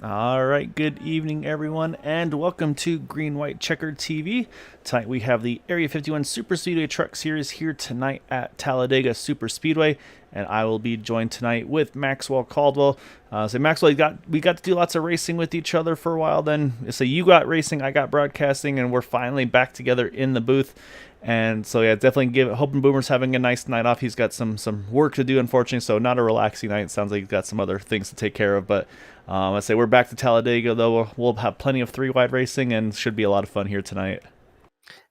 All right, good evening, everyone, and welcome to Green White Checkered TV. Tonight we have the Area 51 Superspeedway Truck Series here tonight at Talladega Superspeedway, and I will be joined tonight with Maxwell Caldwell. So Maxwell, we got to do lots of racing with each other for a while. Then, so you got racing, I got broadcasting, and we're finally back together in the booth. And so yeah, definitely hoping Boomer's having a nice night off. He's got some work to do, unfortunately, so not a relaxing night. It sounds like he's got some other things to take care of. But I say we're back to Talladega, though. We'll have plenty of three-wide racing and should be a lot of fun here tonight.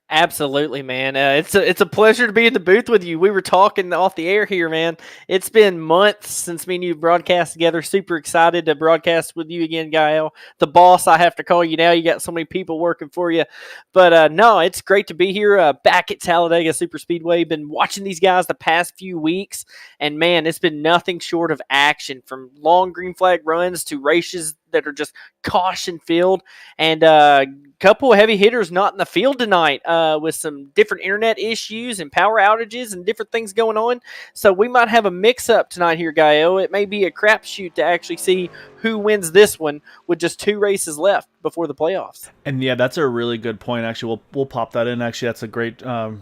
Absolutely, man. It's a pleasure to be in the booth with you. We were talking off the air here, man. It's been months since me and you broadcast together. Super excited to broadcast with you again, Gael. The boss, I have to call you now. You got so many people working for you. But no, it's great to be here back at Talladega Superspeedway. Been watching these guys the past few weeks, and man, it's been nothing short of action, from long green flag runs to races that are just caution filled, and a couple of heavy hitters not in the field tonight with some different internet issues and power outages and different things going on. So we might have a mix-up tonight here, Gaio. It may be a crapshoot to actually see who wins this one with just 2 races left before the playoffs. And yeah, that's a really good point. Actually, we'll pop that in. Actually, that's a great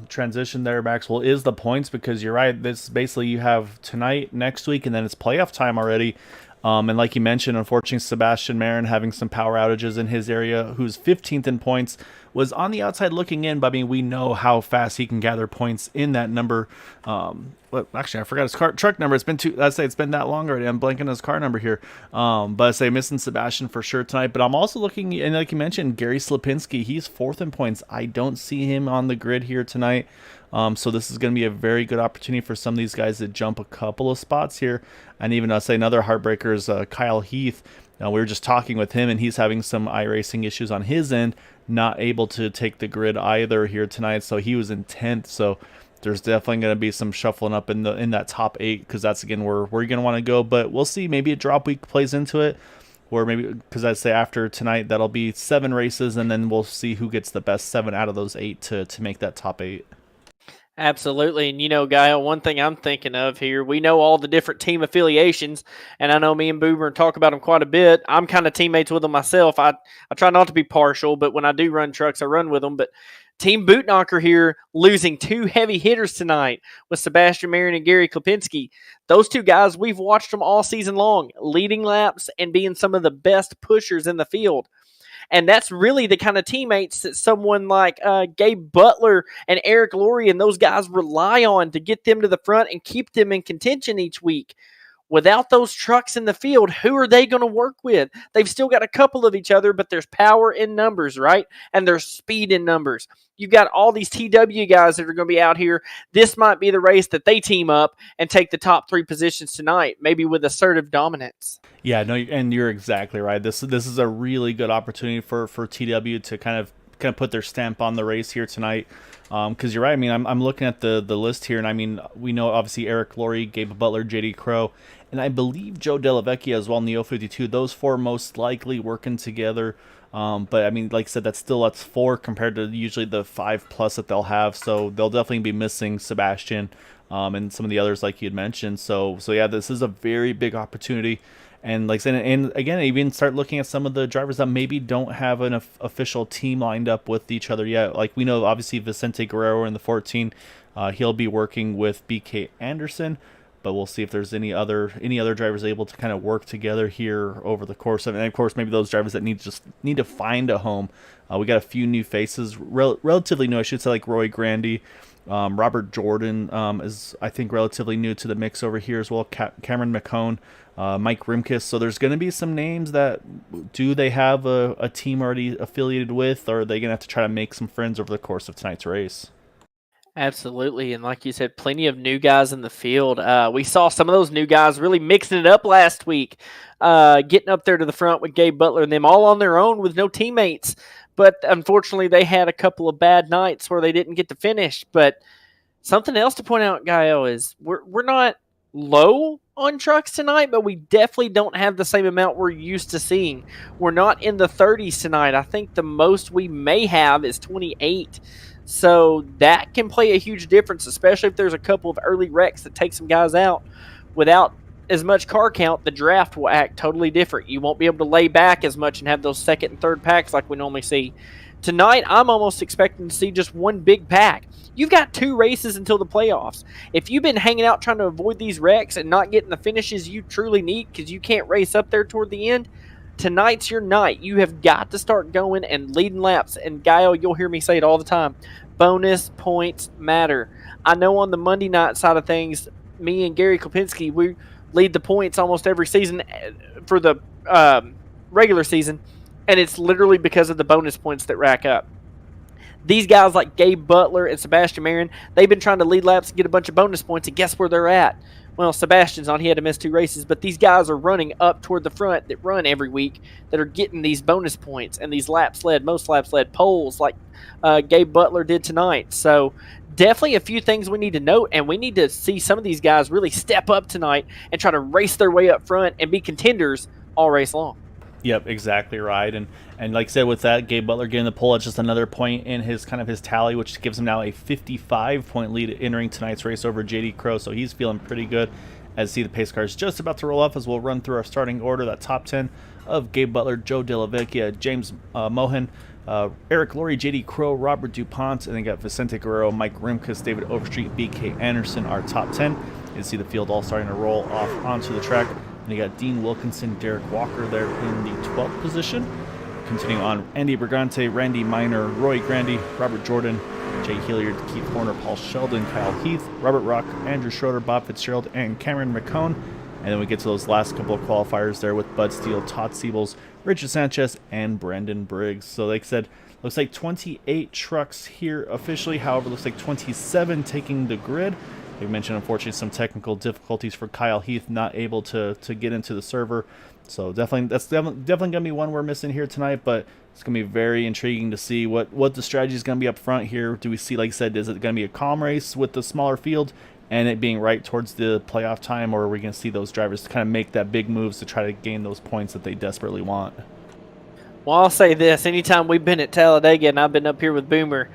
transition there, Maxwell, is the points, because you're right. This basically you have tonight, next week, and then it's playoff time already. And like you mentioned, unfortunately, Sebastian Marin having some power outages in his area, who's 15th in points, was on the outside looking in, but I mean, we know how fast he can gather points in that number. Actually, I forgot his truck number. It's been that long already. I'm blanking his car number here. But I say missing Sebastian for sure tonight. But I'm also looking, and like you mentioned, Gary Slipinski, he's 4th in points. I don't see him on the grid here tonight. So this is going to be a very good opportunity for some of these guys to jump a couple of spots here. And even say another heartbreaker is Kyle Heath. We were just talking with him, and he's having some iRacing issues on his end, not able to take the grid either here tonight. So he was in 10th. So there's definitely going to be some shuffling up in that top 8, because that's again where you're going to want to go. But we'll see. Maybe a drop week plays into it, or maybe, because I'd say after tonight that'll be 7 races, and then we'll see who gets the best 7 out of those 8 to make that top 8. Absolutely. And, Gail, one thing I'm thinking of here, we know all the different team affiliations, and I know me and Boomer talk about them quite a bit. I'm kind of teammates with them myself. I try not to be partial, but when I do run trucks, I run with them. But Team Bootknocker here losing 2 heavy hitters tonight with Sebastian Marin and Gary Klipinski. Those 2 guys, we've watched them all season long, leading laps and being some of the best pushers in the field. And that's really the kind of teammates that someone like Gabe Butler and Eric Laurie and those guys rely on to get them to the front and keep them in contention each week. Without those trucks in the field, who are they going to work with? They've still got a couple of each other, but there's power in numbers, right? And there's speed in numbers. You've got all these TW guys that are going to be out here. This might be the race that they team up and take the top 3 positions tonight, maybe with assertive dominance. Yeah, no, and you're exactly right. This is a really good opportunity for TW to kind of put their stamp on the race here tonight. Because you're right. I mean, I'm looking at the list here, and I mean, we know obviously Eric Laurie, Gabe Butler, JD Crow, and I believe Joe Delavecchia as well in the 052. Those 4 most likely working together. But I mean, like I said, that's 4 compared to usually the 5+ that they'll have. So they'll definitely be missing Sebastian and some of the others like you had mentioned. So yeah, this is a very big opportunity. And like I said, and again, even start looking at some of the drivers that maybe don't have an official team lined up with each other yet. Like we know, obviously, Vicente Guerrero in the 14, he'll be working with BK Anderson, but we'll see if there's any other drivers able to kind of work together here over the course of it. And of course, maybe those drivers that need to find a home. We got a few new faces, relatively new, I should say, like Roy Grandy. Robert Jordan is, I think, relatively new to the mix over here as well. Cameron McCone, Mike Rimkus. So there's going to be some names that, do they have a team already affiliated with, or are they going to have to try to make some friends over the course of tonight's race? Absolutely, and like you said, plenty of new guys in the field. We saw some of those new guys really mixing it up last week, getting up there to the front with Gabe Butler and them all on their own with no teammates. But unfortunately, they had a couple of bad nights where they didn't get to finish. But something else to point out, Gael, is we're not low on trucks tonight, but we definitely don't have the same amount we're used to seeing. We're not in the 30s tonight. I think the most we may have is 28. So that can play a huge difference, especially if there's a couple of early wrecks that take some guys out without as much car count, the draft will act totally different. You won't be able to lay back as much and have those second and third packs like we normally see. Tonight, I'm almost expecting to see just one big pack. You've got 2 races until the playoffs. If you've been hanging out trying to avoid these wrecks and not getting the finishes you truly need because you can't race up there toward the end, tonight's your night. You have got to start going and leading laps. And Gael, you'll hear me say it all the time. Bonus points matter. I know on the Monday night side of things, me and Gary Kopinski, we lead the points almost every season for the regular season, and it's literally because of the bonus points that rack up. These guys like Gabe Butler and Sebastian Marin, they've been trying to lead laps and get a bunch of bonus points, and guess where they're at? Well, Sebastian's on. He had to miss 2 races, but these guys are running up toward the front that run every week that are getting these bonus points and these laps led, most laps led poles like Gabe Butler did tonight. So definitely a few things we need to note, and we need to see some of these guys really step up tonight and try to race their way up front and be contenders all race long. Yep, exactly right. And like I said, with that, Gabe Butler getting the pole, it's just another point in his tally, which gives him now a 55-point lead entering tonight's race over JD Crow. So he's feeling pretty good. As see the pace car is just about to roll up as we'll run through our starting order. That top 10 of Gabe Butler, Joe De La Vecchia, James Mohan, Eric Laurie, JD Crow, Robert DuPont, and then got Vicente Guerrero, Mike Rimkus, David Overstreet, BK Anderson, our top 10. You see the field all starting to roll off onto the track. And you got Dean Wilkinson, Derek Walker there in the 12th position. Continuing on, Andy Brigante, Randy Miner, Roy Grandy, Robert Jordan, Jay Hilliard, Keith Horner, Paul Sheldon, Kyle Heath, Robert Rock, Andrew Schroeder, Bob Fitzgerald, and Cameron McCone. And then we get to those last couple of qualifiers there with Bud Steele, Todd Siebels, Richard Sanchez, and Brandon Briggs. So like I said, looks like 28 trucks here officially. However, looks like 27 taking the grid. We mentioned, unfortunately, some technical difficulties for Kyle Heath, not able to get into the server. So that's definitely going to be one we're missing here tonight, but it's going to be very intriguing to see what the strategy is going to be up front here. Do we see, like I said, is it going to be a calm race with the smaller field and it being right towards the playoff time, or are we going to see those drivers kind of make that big moves to try to gain those points that they desperately want? Well, I'll say this. Anytime we've been at Talladega, and I've been up here with Boomer,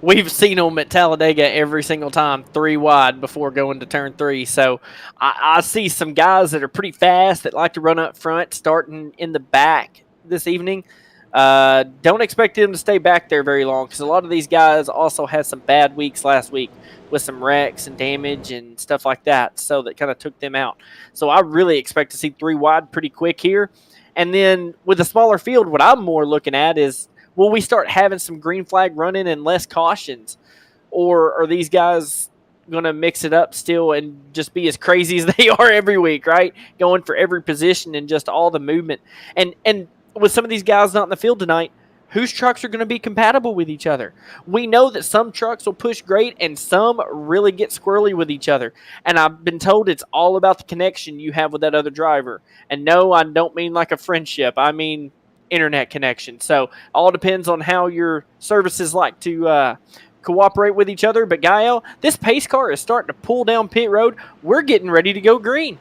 we've seen them at Talladega every single time, 3 wide before going to turn 3. So I see some guys that are pretty fast that like to run up front, starting in the back this evening. Don't expect them to stay back there very long because a lot of these guys also had some bad weeks last week with some wrecks and damage and stuff like that, so that kind of took them out. So I really expect to see 3 wide pretty quick here. And then with a smaller field, what I'm more looking at is, will we start having some green flag running and less cautions? Or are these guys going to mix it up still and just be as crazy as they are every week, right? Going for every position and just all the movement. And with some of these guys not in the field tonight, whose trucks are going to be compatible with each other? We know that some trucks will push great and some really get squirrely with each other. And I've been told it's all about the connection you have with that other driver. And no, I don't mean like a friendship. I mean internet connection. So all depends on how your services like to cooperate with each other. But Gael, this pace car is starting to pull down pit road. We're getting ready to go green.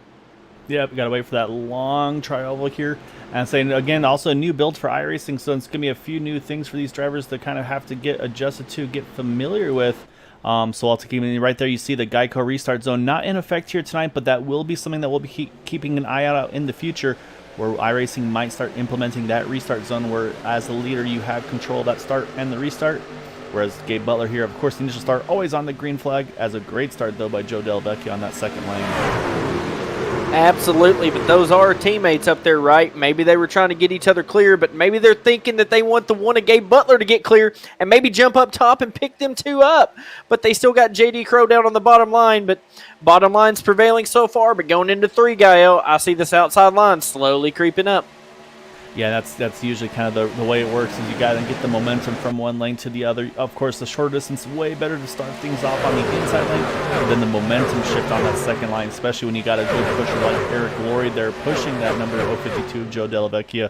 Yep, got to wait for that long trioval here. And saying, again, also a new build for iRacing, so it's going to be a few new things for these drivers to kind of have to get adjusted to, get familiar with. So I'll take you right there. You see the Geico restart zone not in effect here tonight, but that will be something that we'll be keeping an eye out in the future, where iRacing might start implementing that restart zone where, as the leader, you have control of that start and the restart. Whereas Gabe Butler here, of course, the initial start always on the green flag, as a great start, though, by Joe Del Vecchio on that second lane. Absolutely, but those are teammates up there, right? Maybe they were trying to get each other clear, but maybe they're thinking that they want the one of Gabe Butler to get clear and maybe jump up top and pick them 2 up. But they still got JD Crow down on the bottom line, but bottom line's prevailing so far. But going into 3, Gael, I see this outside line slowly creeping up. Yeah, that's usually kind of the way it works, is you got to get the momentum from one lane to the other. Of course, the short distance is way better to start things off on the inside lane, but then the momentum shift on that second line, especially when you got a good pusher like Eric Laurie there pushing that number 052, Joe Della Vecchia.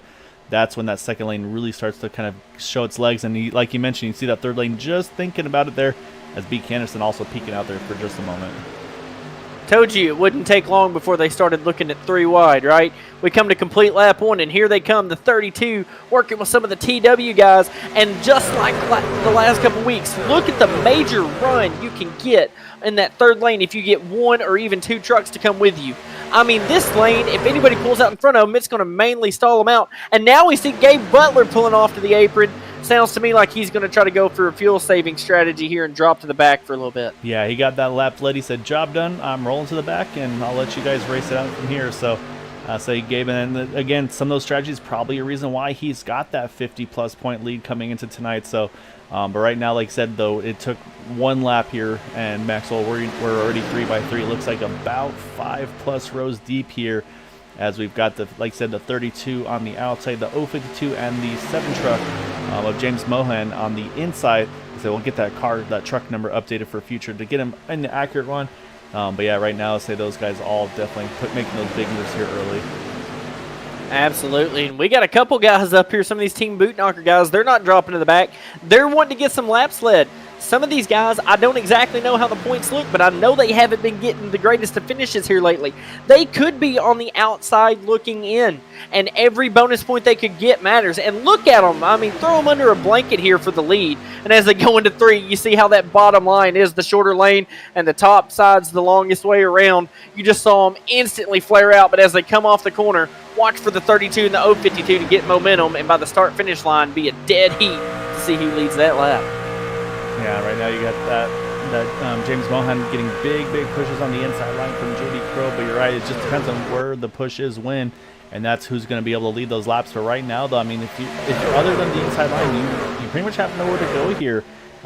That's when that second lane really starts to kind of show its legs. And like you mentioned, you see that third lane just thinking about it there, as BK Anderson also peeking out there for just a moment. Told you it wouldn't take long before they started looking at 3 wide, right? We come to complete lap 1, and here they come, the 32, working with some of the TW guys. And just like the last couple weeks, look at the major run you can get in that third lane if you get 1 or even 2 trucks to come with you. I mean, this lane, if anybody pulls out in front of them, it's going to mainly stall them out. And now we see Gabe Butler pulling off to the apron. Sounds to me like he's going to try to go for a fuel-saving strategy here and drop to the back for a little bit. Yeah, he got that lap led. He said, job done. I'm rolling to the back, and I'll let you guys race it out from here. So he gave it. And again, some of those strategies probably a reason why he's got that 50-plus point lead coming into tonight. So, but right now, like I said, though, it took one lap here, and Maxwell, we're already 3x3. It looks like about 5+ rows deep here, as we've got the, like I said, the 32 on the outside, the 052 and the 7 truck of James Mohan on the inside. So we'll get that truck number updated for future to get him in the accurate one. But yeah, right now, say those guys all definitely making those big moves here early. Absolutely, and we got a couple guys up here, some of these Team Boot Knocker guys, they're not dropping to the back. They're wanting to get some laps led. Some of these guys, I don't exactly know how the points look, but I know they haven't been getting the greatest of finishes here lately. They could be on the outside looking in, and every bonus point they could get matters. And look at them. I mean, throw them under a blanket here for the lead. And as they go into 3, you see how that bottom line is the shorter lane, and the top side's the longest way around. You just saw them instantly flare out, but as they come off the corner, watch for the 32 and the 052 to get momentum, and by the start-finish line, be a dead heat to see who leads that lap. Yeah, right now you got that James Mohan getting big pushes on the inside line from JD Crow, but you're right, it just depends on where the push is when, and that's who's going to be able to lead those laps. But right now, though, I mean, if you're other than the inside line, you pretty much have nowhere to go here.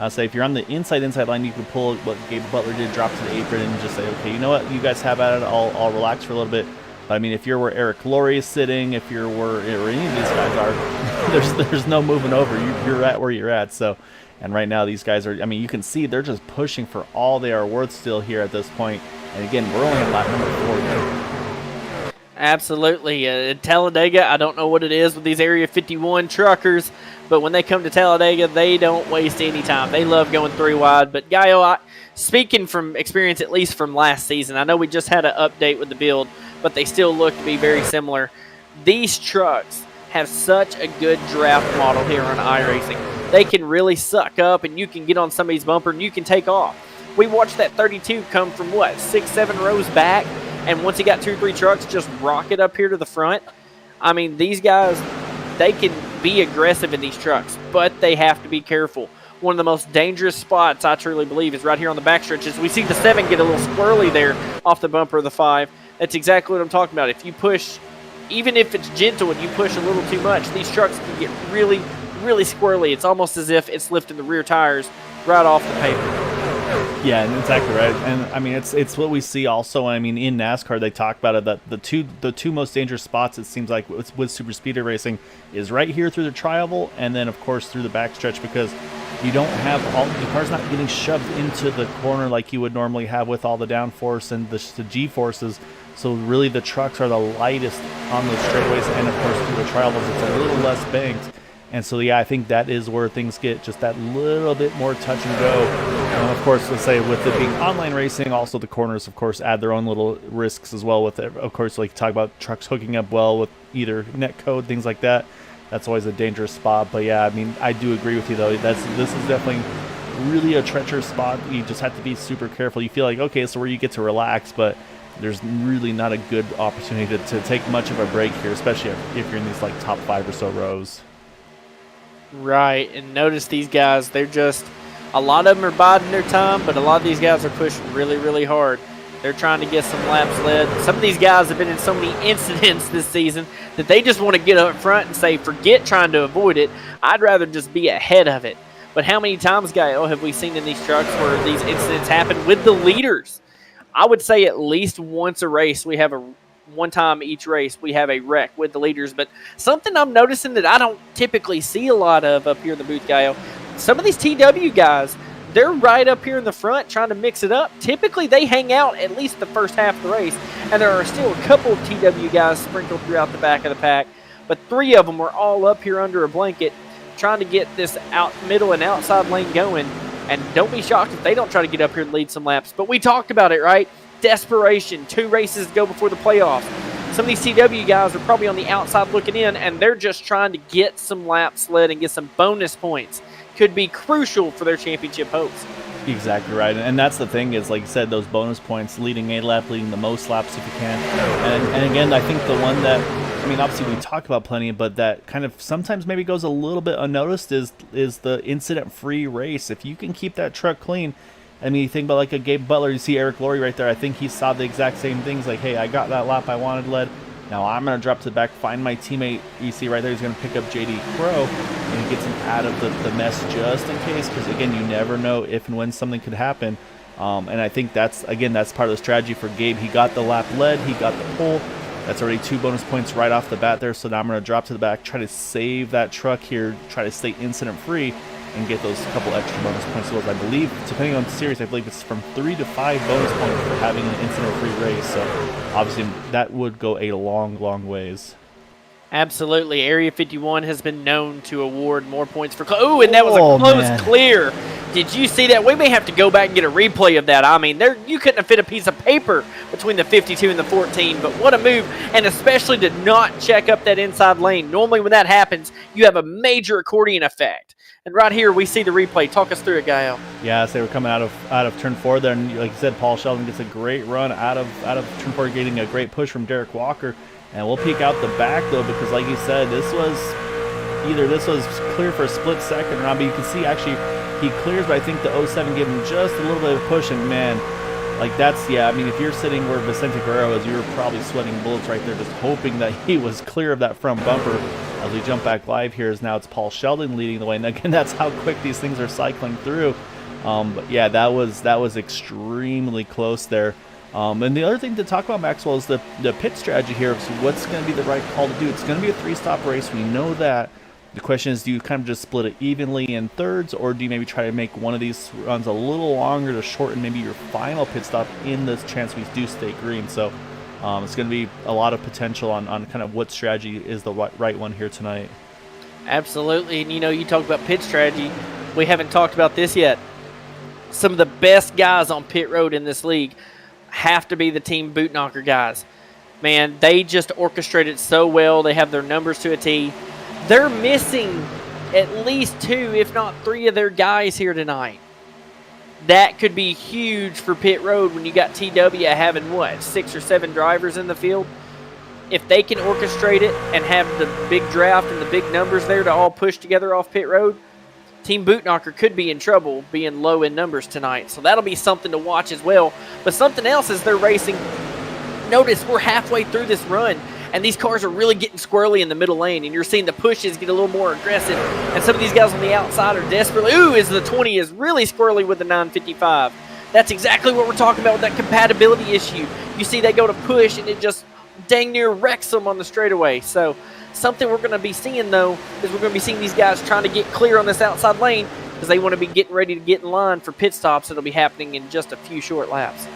Say if you're on the inside line, you can pull what Gabe Butler did, drop to the apron, and just say, okay, you know what, you guys have at it, I'll relax for a little bit. But I mean, if you're where Eric Laurie is sitting, if you're where any of these guys are, there's no moving over. You're at where you're at. So. And right now, these guys are, I mean, you can see they're just pushing for all they are worth still here at this point. And again, we're only at lap number 4 here. Absolutely. Talladega, I don't know what it is with these Area 51 truckers, but when they come to Talladega, they don't waste any time. They love going 3 wide. But, Gaio, speaking from experience, at least from last season, I know we just had an update with the build, but they still look to be very similar. These trucks have such a good draft model here on iRacing. They can really suck up, and you can get on somebody's bumper, and you can take off. We watched that 32 come from, 6-7 rows back, and once he got 2-3 trucks, just rocket up here to the front. I mean, these guys, they can be aggressive in these trucks, but they have to be careful. One of the most dangerous spots, I truly believe, is right here on the back stretches. We see the 7 get a little squirrely there off the bumper of the 5. That's exactly what I'm talking about. If you push, even if it's gentle and you push a little too much, these trucks can get really squirrely. It's almost as if it's lifting the rear tires right off the pavement. Yeah, and exactly right. And I mean, it's what we see also. I mean, in NASCAR, they talk about it that the two most dangerous spots, it seems like, with super speedway racing is right here through the tri-oval, and then of course through the backstretch, because you don't have the car's not getting shoved into the corner like you would normally have with all the downforce and the G forces. So really, the trucks are the lightest on those straightaways, and of course through the tri-ovals, it's a little less banked. And so, yeah, I think that is where things get just that little bit more touch and go. And of course, let's say with it being online racing, also the corners, of course, add their own little risks as well with it. Of course, like talk about trucks hooking up well with either net code, things like that. That's always a dangerous spot. But yeah, I mean, I do agree with you though. This is definitely really a treacherous spot. You just have to be super careful. You feel like, okay, so where you get to relax, but there's really not a good opportunity to take much of a break here, especially if you're in these like top 5 or so rows. Right, and notice these guys, they're just, a lot of them are biding their time, but a lot of these guys are pushing really hard. They're trying to get some laps led. Some of these guys have been in so many incidents this season that they just want to get up front and say, forget trying to avoid it. I'd rather just be ahead of it. But how many times, Gaio, have we seen in these trucks where these incidents happen with the leaders? I would say at least once a race we have one time each race we have a wreck with the leaders. But something I'm noticing that I don't typically see a lot of up here in the booth, Gaio, some of these TW guys, they're right up here in the front trying to mix it up. Typically they hang out at least the first half of the race, and there are still a couple of TW guys sprinkled throughout the back of the pack, but 3 of them are all up here under a blanket trying to get this middle and outside lane going. And don't be shocked if they don't try to get up here and lead some laps. But we talked about it, right? Desperation. 2 races to go before the playoffs. Some of these TW guys are probably on the outside looking in, and they're just trying to get some laps led and get some bonus points. Could be crucial for their championship hopes. Exactly right, and that's the thing is, like you said, those bonus points, leading a lap, leading the most laps if you can, and again, I think the one that, I mean, obviously we talk about plenty, but that kind of sometimes maybe goes a little bit unnoticed is the incident-free race. If you can keep that truck clean, I mean, you think about like a Gabe Butler, you see Eric Laurie right there. I think he saw the exact same things, like, hey, I got that lap I wanted led. Now I'm going to drop to the back, find my teammate. You see right there, he's going to pick up JD Crow, and he gets him out of the mess just in case, because, again, you never know if and when something could happen. And I think that's part of the strategy for Gabe. He got the lap led, he got the pole. That's already 2 bonus points right off the bat there, so now I'm going to drop to the back, try to save that truck here, try to stay incident-free, and get those couple extra bonus points. So I believe, depending on the series, I believe it's from 3 to 5 bonus points for having an incident-free race. So obviously that would go a long, long ways. Absolutely. Area 51 has been known to award more points for... Oh, and that was a close clear. Did you see that? We may have to go back and get a replay of that. I mean, you couldn't have fit a piece of paper between the 52 and the 14, but what a move, and especially to not check up that inside lane. Normally when that happens, you have a major accordion effect. And right here, we see the replay. Talk us through it, Gael. Yeah, so they were coming out of turn 4 there, and like you said, Paul Sheldon gets a great run out of turn 4, getting a great push from Derek Walker. And we'll peek out the back, though, because like you said, this was clear for a split second or not, but you can see actually he clears, but I think the 07 gave him just a little bit of push, and man, like that's, yeah, I mean, if you're sitting where Vicente Guerrero is, you're probably sweating bullets right there, just hoping that he was clear of that front bumper. As we jump back live here, is now it's Paul Sheldon leading the way, and again, that's how quick these things are cycling through. But yeah, that was extremely close there. And the other thing to talk about, Maxwell, is the pit strategy here. So what's going to be the right call to do? It's going to be a 3-stop race. We know that. The question is, do you kind of just split it evenly in thirds, or do you maybe try to make one of these runs a little longer to shorten maybe your final pit stop in this chance we do stay green? So it's going to be a lot of potential on kind of what strategy is the right one here tonight. Absolutely. And, you talked about pit strategy. We haven't talked about this yet. Some of the best guys on pit road in this league have to be the team boot knocker guys. Man, they just orchestrate it so well. They have their numbers to a T. They're missing at least 2, if not 3 of their guys here tonight. That could be huge for pit road when you got TW having, 6 or 7 drivers in the field. If they can orchestrate it and have the big draft and the big numbers there to all push together off pit road, Team Bootknocker could be in trouble being low in numbers tonight. So that'll be something to watch as well. But something else is they're racing. Notice we're halfway through this run, and these cars are really getting squirrely in the middle lane, and you're seeing the pushes get a little more aggressive. And some of these guys on the outside are desperately, is the 20 is really squirrely with the 955. That's exactly what we're talking about with that compatibility issue. You see they go to push, and it just dang near wrecks them on the straightaway. So something we're going to be seeing, though, is we're going to be seeing these guys trying to get clear on this outside lane because they want to be getting ready to get in line for pit stops that'll be happening in just a few short laps.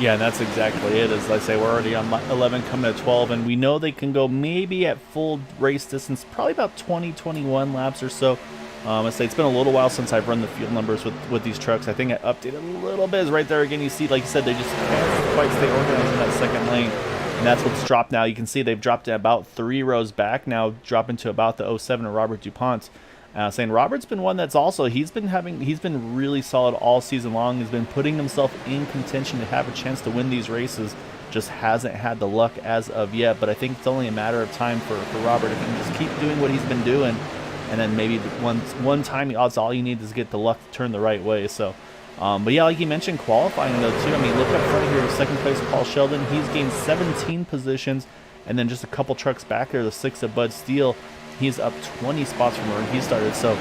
Yeah, and that's exactly it. As I say, we're already on 11 coming to 12, and we know they can go maybe at full race distance, probably about 20, 21 laps or so. I say it's been a little while since I've run the field numbers with these trucks. I think I updated a little bit. Right there again, you see, like you said, they just can't quite stay organized in that second lane. And that's what's dropped now. You can see they've dropped about 3 rows back now, dropping to about the 07 of Robert DuPont. Saying Robert's been one that's also, he's been really solid all season long. He's been putting himself in contention to have a chance to win these races. Just hasn't had the luck as of yet. But I think it's only a matter of time for Robert if he can just keep doing what he's been doing. And then maybe one time, that's all you need is get the luck to turn the right way. So, but yeah, like you mentioned, qualifying though too. I mean, look up front here, second place Paul Sheldon. He's gained 17 positions, and then just a couple trucks back there, the 6 of Bud Steele. He's up 20 spots from where he started. So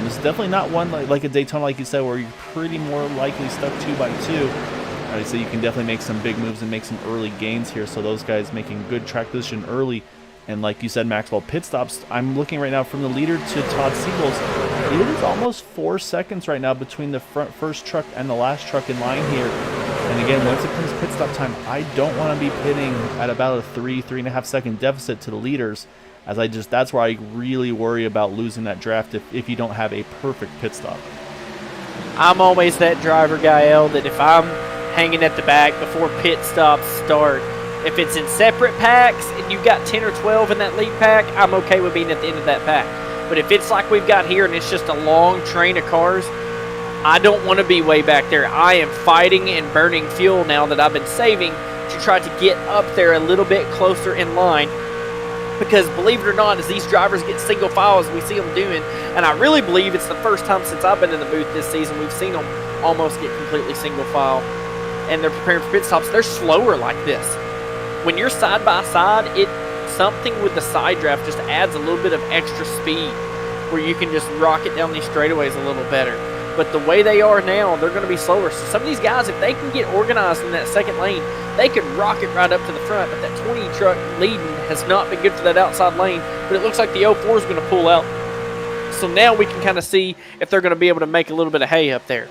it's definitely not one like a Daytona, like you said, where you're pretty more likely stuck 2 by 2. So you can definitely make some big moves and make some early gains here. So those guys making good track position early. And like you said, Maxwell, pit stops, I'm looking right now from the leader to Todd Siegels. It is almost 4 seconds right now between the first truck and the last truck in line here. And again, once it comes pit stop time, I don't want to be pitting at about a 3.5 second deficit to the leaders. That's where I really worry about losing that draft if you don't have a perfect pit stop. I'm always that driver, Gael, that if I'm hanging at the back before pit stops start, if it's in separate packs and you've got 10 or 12 in that lead pack, I'm okay with being at the end of that pack. But if it's like we've got here and it's just a long train of cars, I don't want to be way back there. I am fighting and burning fuel now that I've been saving to try to get up there a little bit closer in line. Because believe it or not, as these drivers get single file as we see them doing, and I really believe it's the first time since I've been in the booth this season we've seen them almost get completely single file, and they're preparing for pit stops. They're slower like this. When you're side by side, something with the side draft just adds a little bit of extra speed where you can just rocket down these straightaways a little better. But the way they are now, they're going to be slower. So some of these guys, if they can get organized in that second lane, they could rocket right up to the front. But that 20 truck leading has not been good for that outside lane. But it looks like the 04 is going to pull out. So now we can kind of see if they're going to be able to make a little bit of hay up there.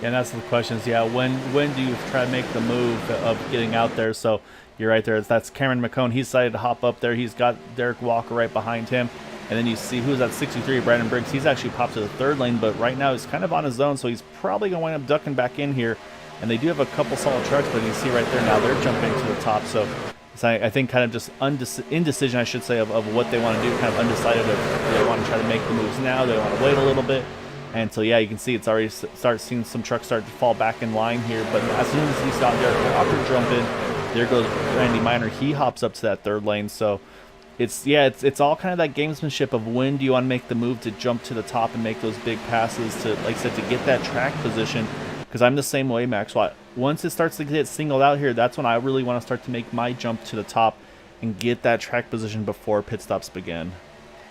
Yeah, and that's the question is, when do you try to make the move of getting out there? So you're right there. That's Cameron McCone. He's decided to hop up there. He's got Derek Walker right behind him. And then you see who's at 63, Brandon Briggs. He's actually popped to the third lane, but right now he's kind of on his own, so he's probably going to wind up ducking back in here. And they do have a couple solid trucks, but you see right there now they're jumping to the top. So I think kind of just indecision, I should say, of what they want to do, kind of undecided if they want to try to make the moves now, they want to wait a little bit. And so, yeah, you can see it's already seeing some trucks start to fall back in line here. But as soon as he saw Derek Walker jump in, there goes Randy Minor. He hops up to that third lane. So it's all kind of that gamesmanship of when do you want to make the move to jump to the top and make those big passes to, like I said, to get that track position. Because I'm the same way, Maxwell. Once it starts to get singled out here, that's when I really want to start to make my jump to the top and get that track position before pit stops begin.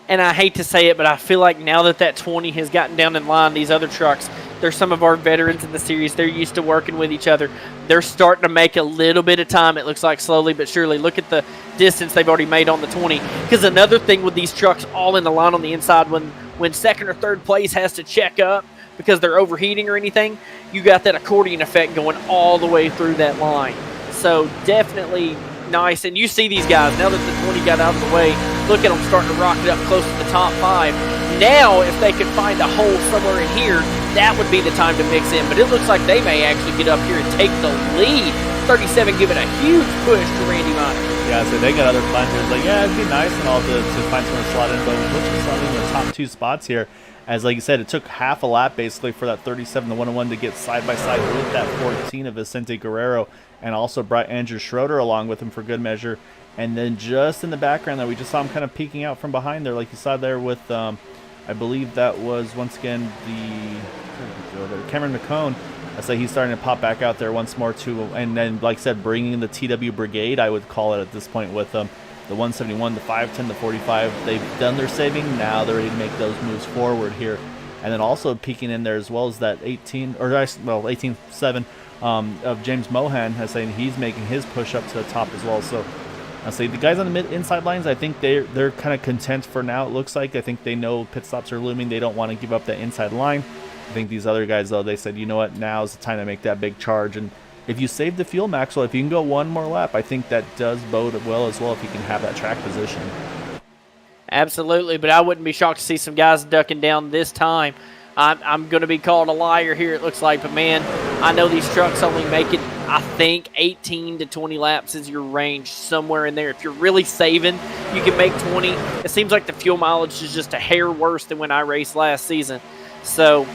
And I hate to say it, but I feel like now that 20 has gotten down in line, these other trucks, they're some of our veterans in the series. They're used to working with each other. They're starting to make a little bit of time, it looks like, slowly but surely. Look at the distance they've already made on the 20. Because another thing with these trucks all in the line on the inside, when second or third place has to check up because they're overheating or anything, you got that accordion effect going all the way through that line. So definitely nice. And you see these guys, now that the 20 got out of the way, look at them starting to rocket up close to the top 5. Now, if they could find a hole somewhere in here, that would be the time to mix in. But it looks like they may actually get up here and take the lead. 37 giving a huge push to Randy Minor. Yeah, so they got other plans here. It's like, yeah, it'd be nice and all to find someone to slot in, but looks like slot in the top 2 spots here. As like you said, it took half a lap basically for that 37 to 101 to get side by side with that 14 of Vicente Guerrero, and also brought Andrew Schroeder along with him for good measure. And then just in the background there, we just saw him kind of peeking out from behind there, like you saw there with, I believe that was once again Cameron McCone. I say he's starting to pop back out there once more too, and then like I said, bringing the TW Brigade, I would call it at this point, with the 171, the 510, the 45. They've done their saving. Now they're ready to make those moves forward here. And then also peeking in there as well as that 18-7 of James Mohan, has saying he's making his push up to the top as well. So I say the guys on the inside lines, I think they're kind of content for now. It looks like I think they know pit stops are looming. They don't want to give up that inside line. I think these other guys though, they said, you know what, now's the time to make that big charge. And if you save the fuel, Maxwell, if you can go one more lap, I think that does bode well as well if you can have that track position. Absolutely, but I wouldn't be shocked to see some guys ducking down this time. I'm going to be called a liar here, it looks like, but man, I know these trucks only make it, I think, 18 to 20 laps is your range, somewhere in there. If you're really saving, you can make 20. It seems like the fuel mileage is just a hair worse than when I raced last season. So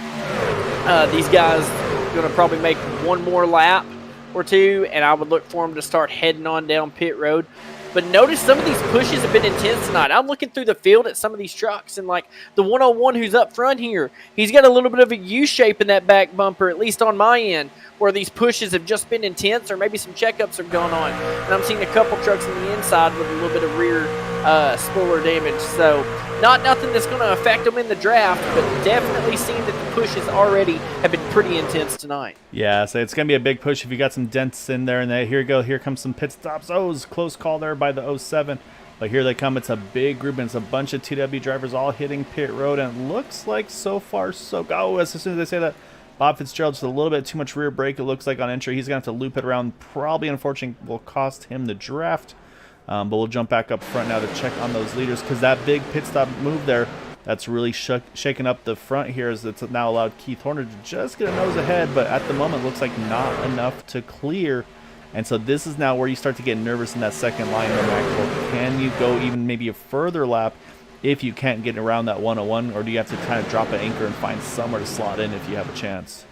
these guys are going to probably make one more lap or two, and I would look for them to start heading on down pit road. But notice some of these pushes have been intense tonight. I'm looking through the field at some of these trucks, and like the 101 who's up front here, he's got a little bit of a U shape in that back bumper, at least on my end, where these pushes have just been intense, or maybe some checkups have gone on. And I'm seeing a couple trucks on the inside with a little bit of rear spoiler damage. So not nothing that's going to affect them in the draft, but definitely seeing that the pushes already have been pretty intense tonight. Yeah, so it's going to be a big push if you got some dents in there. And here you go. Here comes some pit stops. Oh, it was a close call there by the 07. But here they come. It's a big group, and it's a bunch of TW drivers all hitting pit road. And it looks like so far so good. Oh, as soon as they say that, Bob Fitzgerald just a little bit too much rear brake, it looks like, on entry. He's going to have to loop it around. Probably, unfortunately, will cost him the draft. But we'll jump back up front now to check on those leaders, because that big pit stop move there, that's really shaking up the front here, as it's now allowed Keith Horner to just get a nose ahead, but at the moment looks like not enough to clear. And so this is now where you start to get nervous in that second line there, Maxwell. Can you go even maybe a further lap if you can't get around that 101, or do you have to kind of drop an anchor and find somewhere to slot in if you have a chance?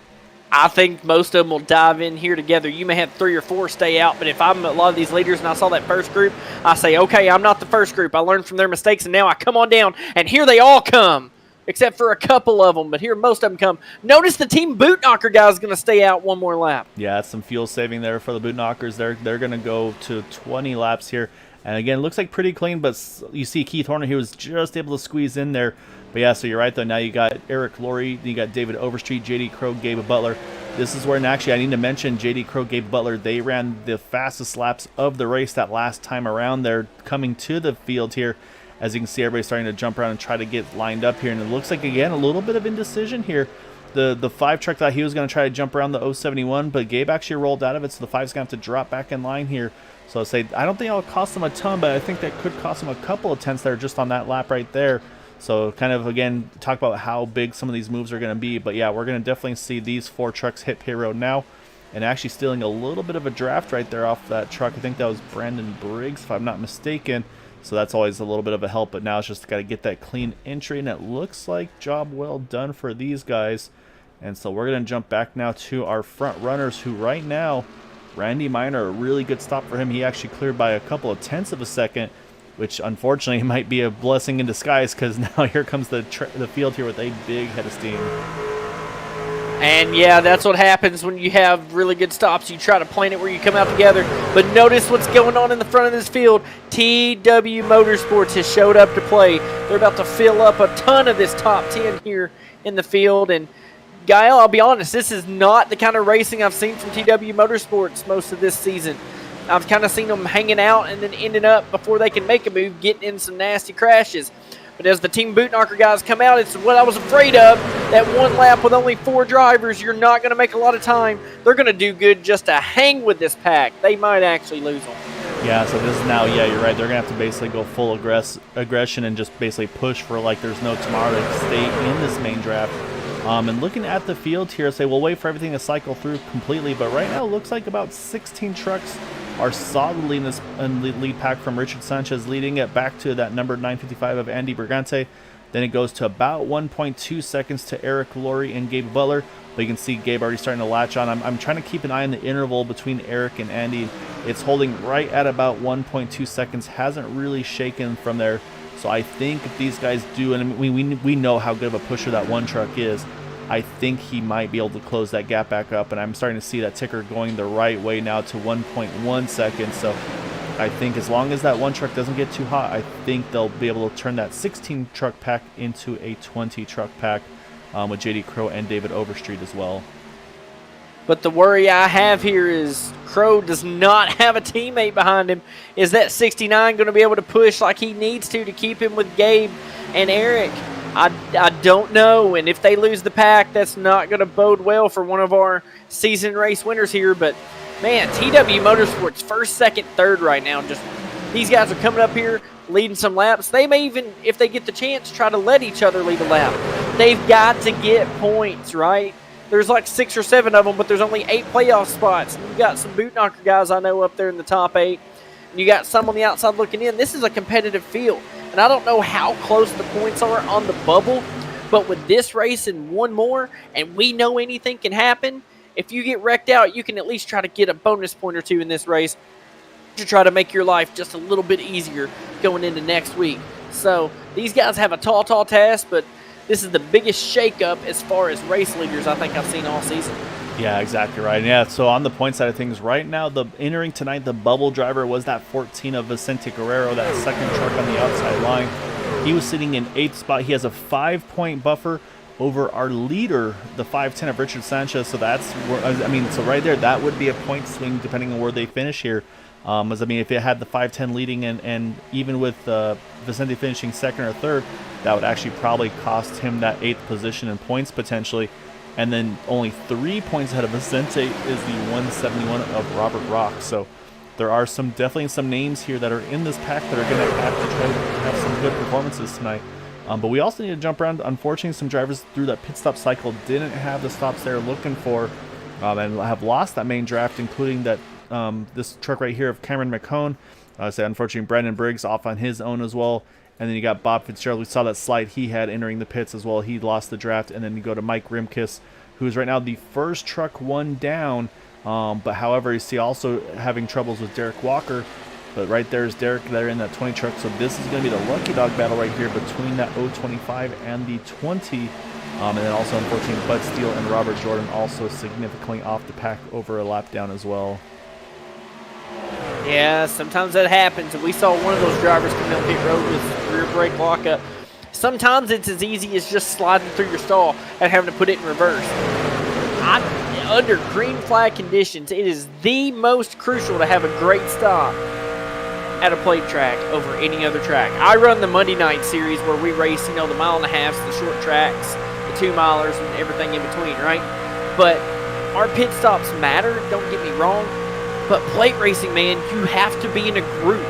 I think most of them will dive in here together. You may have 3 or 4 stay out, but if I'm a lot of these leaders and I saw that first group, I say, okay, I'm not the first group. I learned from their mistakes, and now I come on down, and here they all come, except for a couple of them, but here most of them come. Notice the Team Boot Knocker guy is going to stay out one more lap. Yeah, it's some fuel saving there for the Boot Knockers. They're going to go to 20 laps here. And again, it looks like pretty clean, but you see Keith Horner, he was just able to squeeze in there. But yeah, so you're right, though. Now you got Eric Laurie, you got David Overstreet, J.D. Crowe, Gabe Butler. This is where, and actually I need to mention J.D. Crowe, Gabe Butler, they ran the fastest laps of the race that last time around. They're coming to the field here. As you can see, everybody's starting to jump around and try to get lined up here. And it looks like, again, a little bit of indecision here. The 5 truck thought he was going to try to jump around the 071, but Gabe actually rolled out of it, so the 5's going to have to drop back in line here. So I'll say, I don't think it'll cost them a ton, but I think that could cost them a couple of tenths there just on that lap right there. So kind of, again, talk about how big some of these moves are going to be. But yeah, we're going to definitely see these 4 trucks hit pit road now. And actually stealing a little bit of a draft right there off that truck. I think that was Brandon Briggs, if I'm not mistaken. So that's always a little bit of a help. But now it's just got to get that clean entry. And it looks like job well done for these guys. And so we're going to jump back now to our front runners, who right now, Randy Minor, a really good stop for him. He actually cleared by a couple of tenths of a second, which unfortunately might be a blessing in disguise, because now here comes the field here with a big head of steam. And yeah, that's what happens when you have really good stops. You try to plan it where you come out together. But notice what's going on in the front of this field. TW Motorsports has showed up to play. They're about to fill up a ton of this top 10 here in the field. And Gael, I'll be honest, this is not the kind of racing I've seen from TW Motorsports most of this season. I've kind of seen them hanging out and then ending up, before they can make a move, getting in some nasty crashes. But as the Team Boot Knocker guys come out, it's what I was afraid of. That one lap with only 4 drivers, you're not going to make a lot of time. They're going to do good just to hang with this pack. They might actually lose them. Yeah, so this is now, yeah, you're right. They're going to have to basically go full aggression and just basically push for like there's no tomorrow to stay in this main draft. And looking at the field here, say we'll wait for everything to cycle through completely, but right now it looks like about 16 trucks are solidly in this lead pack, from Richard Sanchez leading it back to that number 955 of Andy Brigante. Then it goes to about 1.2 seconds to Eric Laurie and Gabe Butler. But you can see Gabe already starting to latch on. I'm trying to keep an eye on the interval between Eric and Andy. It's holding right at about 1.2 seconds. Hasn't really shaken from there. So I think if these guys do, and we know how good of a pusher that one truck is, I think he might be able to close that gap back up. And I'm starting to see that ticker going the right way now to 1.1 seconds. So I think as long as that one truck doesn't get too hot, I think they'll be able to turn that 16 truck pack into a 20 truck pack with J.D. Crowe and David Overstreet as well. But the worry I have here is Crowe does not have a teammate behind him. Is that 69 going to be able to push like he needs to keep him with Gabe and Eric? I don't know. And if they lose the pack, that's not going to bode well for one of our season race winners here. But, man, TW Motorsports first, second, third right now. Just these guys are coming up here leading some laps. They may even, if they get the chance, try to let each other lead a lap. They've got to get points, right? There's like 6 or 7 of them, but there's only 8 playoff spots. And you got some boot knocker guys I know up there in the top 8. And you got some on the outside looking in. This is a competitive field. And I don't know how close the points are on the bubble, but with this race and one more, and we know anything can happen, if you get wrecked out, you can at least try to get a bonus point or 2 in this race to try to make your life just a little bit easier going into next week. So these guys have a tall task, but this is the biggest shakeup as far as race leaders I think I've seen all season. Yeah, exactly right. Yeah, so on the point side of things, right now, entering tonight, the bubble driver was that 14 of Vicente Guerrero, that second truck on the outside line. He was sitting in 8th spot. He has a 5-point buffer over our leader, the 510 of Richard Sanchez. So that's, so right there, that would be a point swing depending on where they finish here. If it had the 510 leading and even with Vicente finishing second or third, that would actually probably cost him that 8th position in points potentially. And then only 3 points ahead of Vicente is the 171 of Robert Rock. So there are definitely some names here that are in this pack that are going to have to try to have some good performances tonight. But we also need to jump around. Unfortunately, some drivers through that pit stop cycle didn't have the stops they're looking for and have lost that main draft, including that this truck right here of Cameron McCone. Unfortunately, Brandon Briggs off on his own as well. And then you got Bob Fitzgerald. We saw that slide he had entering the pits as well. He lost the draft. And then you go to Mike Rimkus, who is right now the first truck one down. But however, you see also having troubles with Derek Walker. But right there is Derek there in that 20 truck. So this is going to be the lucky dog battle right here between that 025 and the 20. And then also, unfortunately, Bud Steele and Robert Jordan also significantly off the pack over a lap down as well. Yeah, sometimes that happens. And we saw one of those drivers come down pit road with rear brake lockup. Sometimes it's as easy as just sliding through your stall and having to put it in reverse. Under green flag conditions, it is the most crucial to have a great stop at a plate track over any other track. I run the Monday night series where we race, the mile and a half, the short tracks, the 2 milers, and everything in between, right? But our pit stops matter, don't get me wrong. But plate racing, man, you have to be in a group.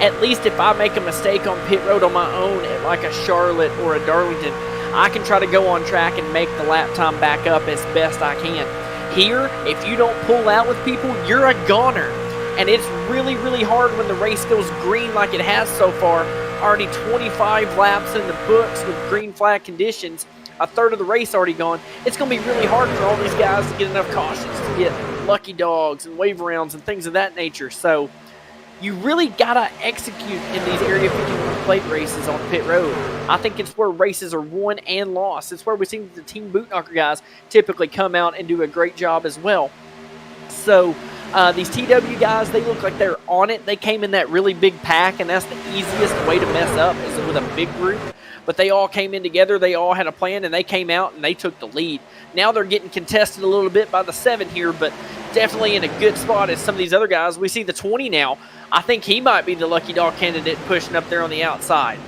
At least if I make a mistake on pit road on my own at like a Charlotte or a Darlington, I can try to go on track and make the lap time back up as best I can. Here, if you don't pull out with people, you're a goner. And it's really, really hard when the race goes green like it has so far. Already 25 laps in the books with green flag conditions. A third of the race already gone. It's going to be really hard for all these guys to get enough cautions to get lucky dogs and wave rounds and things of that nature. So you really got to execute in these Area 51 plate races on pit road. I think it's where races are won and lost. It's where we see the Team Boot Knocker guys typically come out and do a great job as well. So these TW guys, they look like they're on it. They came in that really big pack, and that's the easiest way to mess up is with a big group. But they all came in together. They all had a plan, and they came out, and they took the lead. Now they're getting contested a little bit by the 7 here, but definitely in a good spot as some of these other guys. We see the 20 now. I think he might be the lucky dog candidate pushing up there on the outside.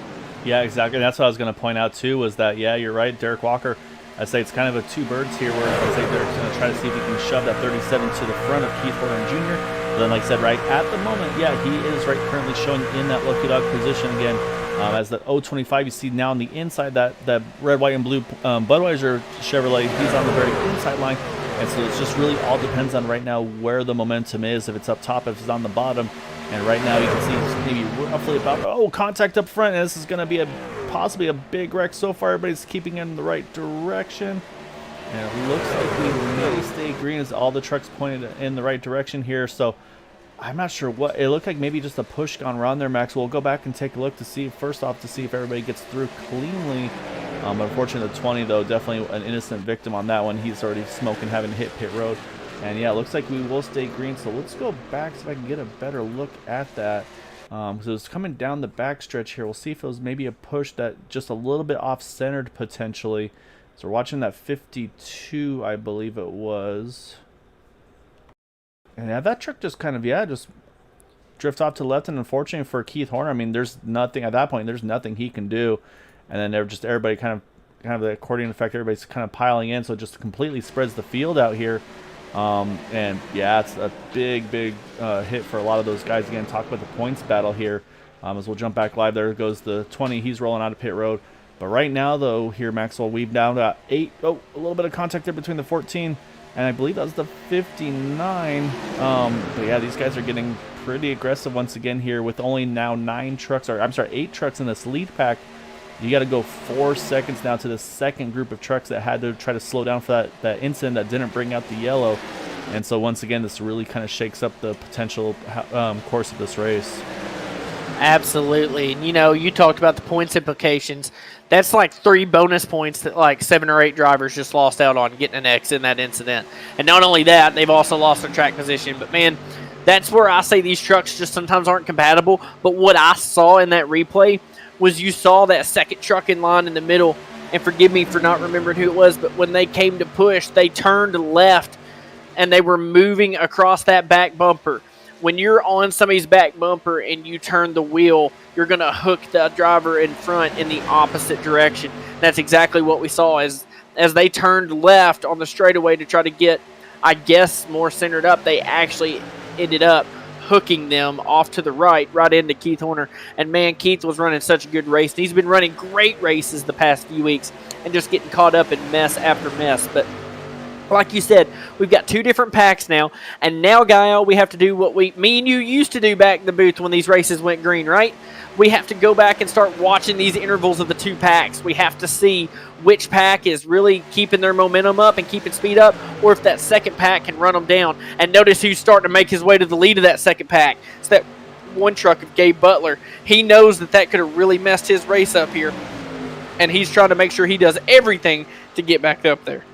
Yeah, exactly. That's what I was going to point out, too, was that, yeah, you're right, Derek Walker. I'd say it's kind of a two birds here where I'd say Derek's going to try to see if he can shove that 37 to the front of Keith Horner Jr. But then, like I said, right at the moment, yeah, he is right currently showing in that lucky dog position again. As the 025, you see now on the inside that red, white, and blue Budweiser Chevrolet, he's on the very inside line. And so it's just really all depends on right now where the momentum is, if it's up top, if it's on the bottom. And right now you can see it's maybe roughly about, contact up front. And this is going to be possibly a big wreck so far. Everybody's keeping in the right direction. And it looks like we may stay green as all the trucks pointed in the right direction here. So I'm not sure what it looked like. Maybe just a push gone wrong there, Max. We'll go back and take a look to see first off to see if everybody gets through cleanly. Unfortunately, the 20 though, definitely an innocent victim on that one. He's already smoking, having hit pit road. And yeah, it looks like we will stay green. So let's go back so I can get a better look at that. So it's coming down the back stretch here. We'll see if it was maybe a push that just a little bit off-centered potentially. So we're watching that 52, I believe it was. And yeah, that truck just kind of, just drift off to the left. And unfortunately for Keith Horner, I mean, there's nothing at that point. There's nothing he can do. And then they're just everybody kind of the accordion effect. Everybody's kind of piling in, so it just completely spreads the field out here. And yeah, it's a big hit for a lot of those guys. Again, talk about the points battle here. As we'll jump back live, there goes the 20. He's rolling out of pit road. But right now, though, here Maxwell, we've down to 8. Oh, a little bit of contact there between the 14 and I believe that was the 59. But yeah, these guys are getting pretty aggressive once again here with only now 8 trucks in this lead pack. You got to go 4 seconds now to the second group of trucks that had to try to slow down for that incident that didn't bring out the yellow. And so once again, this really kind of shakes up the potential course of this race. Absolutely. And, you talked about the points implications. That's like 3 bonus points that like 7 or 8 drivers just lost out on getting an X in that incident. And not only that, they've also lost their track position. But, man, that's where I say these trucks just sometimes aren't compatible. But what I saw in that replay was you saw that second truck in line in the middle, and forgive me for not remembering who it was, but when they came to push, they turned left, and they were moving across that back bumper. When you're on somebody's back bumper and you turn the wheel, you're going to hook the driver in front in the opposite direction. That's exactly what we saw as they turned left on the straightaway to try to get, I guess, more centered up. They actually ended up hooking them off to the right into Keith Horner. And man, Keith was running such a good race. He's been running great races the past few weeks and just getting caught up in mess after mess. But Like you said, we've got two different packs now, and now, Gael, we have to do what me and you used to do back in the booth when these races went green, right? We have to go back and start watching these intervals of the two packs. We have to see which pack is really keeping their momentum up and keeping speed up, or if that second pack can run them down. And notice who's starting to make his way to the lead of that second pack. It's that one truck of Gabe Butler. He knows that could have really messed his race up here, and he's trying to make sure he does everything to get back up there.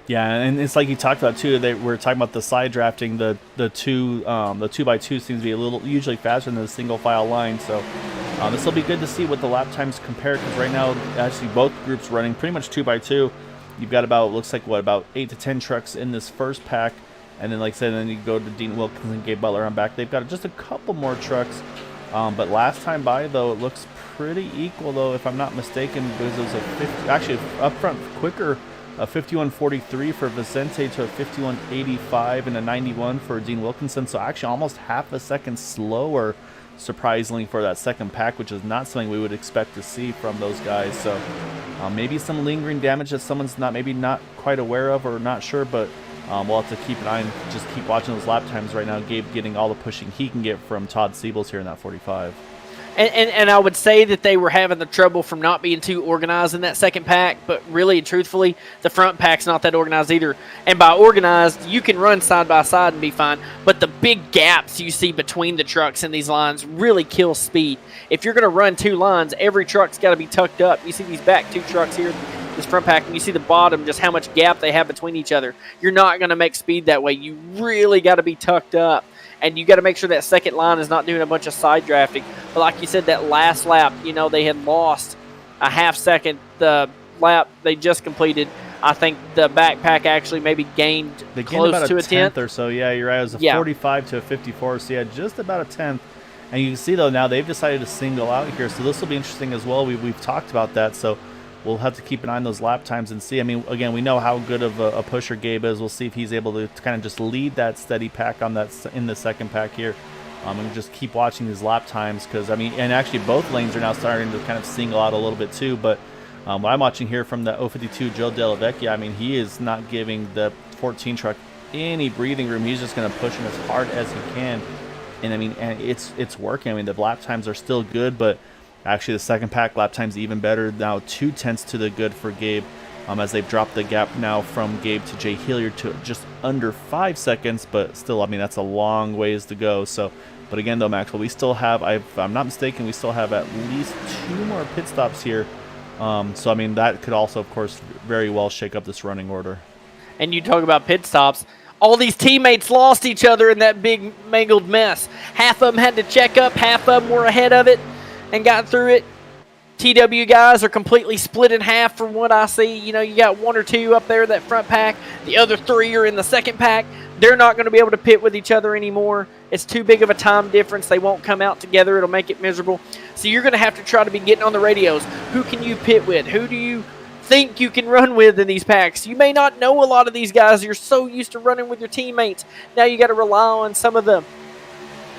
Yeah, and it's like you talked about too. We're talking about the side drafting. The 2x2 seems to be usually faster than the single file line. So this will be good to see what the lap times compare, because right now actually both groups running pretty much 2x2. You've got looks like about 8 to 10 trucks in this first pack, and then like I said, then you go to Dean Wilkins and Gabe Butler on back. They've got just a couple more trucks, but last time by though it looks pretty equal though, if I'm not mistaken, because it was a 50, actually up front quicker. A 51.43 for Vicente to a 51.85 and a 91 for Dean Wilkinson. So actually almost half a second slower, surprisingly, for that second pack, which is not something we would expect to see from those guys. So maybe some lingering damage that someone's maybe not quite aware of or not sure, but we'll have to keep an eye and just keep watching those lap times right now. Gabe getting all the pushing he can get from Todd Siebels here in that 45. And I would say that they were having the trouble from not being too organized in that second pack, but really, truthfully, the front pack's not that organized either. And by organized, you can run side by side and be fine, but the big gaps you see between the trucks in these lines really kill speed. If you're going to run two lines, every truck's got to be tucked up. You see these back two trucks here, this front pack, and you see the bottom, just how much gap they have between each other. You're not going to make speed that way. You really got to be tucked up. And you got to make sure that second line is not doing a bunch of side drafting. But like you said, that last lap, they had lost a half second. The lap they just completed, I think the backpack actually maybe gained close about to a tenth or so. Yeah, you're right. It was a 45 to a 54. So yeah, just about a tenth. And you can see though now they've decided to single out here. So this will be interesting as well. We've talked about that. So we'll have to keep an eye on those lap times and see. I mean, again, we know how good of a pusher Gabe is. We'll see if he's able to kind of just lead that steady pack on that in the second pack here. And just keep watching these lap times, because I mean, and actually both lanes are now starting to kind of single out a little bit too. But what I'm watching here from the 052 Joe Della Vecchia, I mean, he is not giving the 14 truck any breathing room. He's just going to push him as hard as he can, and I mean, and it's working. I mean, the lap times are still good, but actually, the second pack lap times even better now, 2/10 to the good for Gabe, as they've dropped the gap now from Gabe to Jay Hilliard to just under 5 seconds. But still, I mean, that's a long ways to go. So, but again, though, Maxwell, we still have, if I'm not mistaken, we still have at least 2 more pit stops here. So, I mean, that could also, of course, very well shake up this running order. And you talk about pit stops. All these teammates lost each other in that big mangled mess. Half of them had to check up, half of them were ahead of it and got through it. TW guys are completely split in half from what I see. You got 1 or 2 up there, that front pack. The other 3 are in the second pack. They're not going to be able to pit with each other anymore. It's too big of a time difference. They won't come out together. It'll make it miserable. So you're going to have to try to be getting on the radios. Who can you pit with? Who do you think you can run with in these packs? You may not know a lot of these guys. You're so used to running with your teammates. Now you got to rely on some of the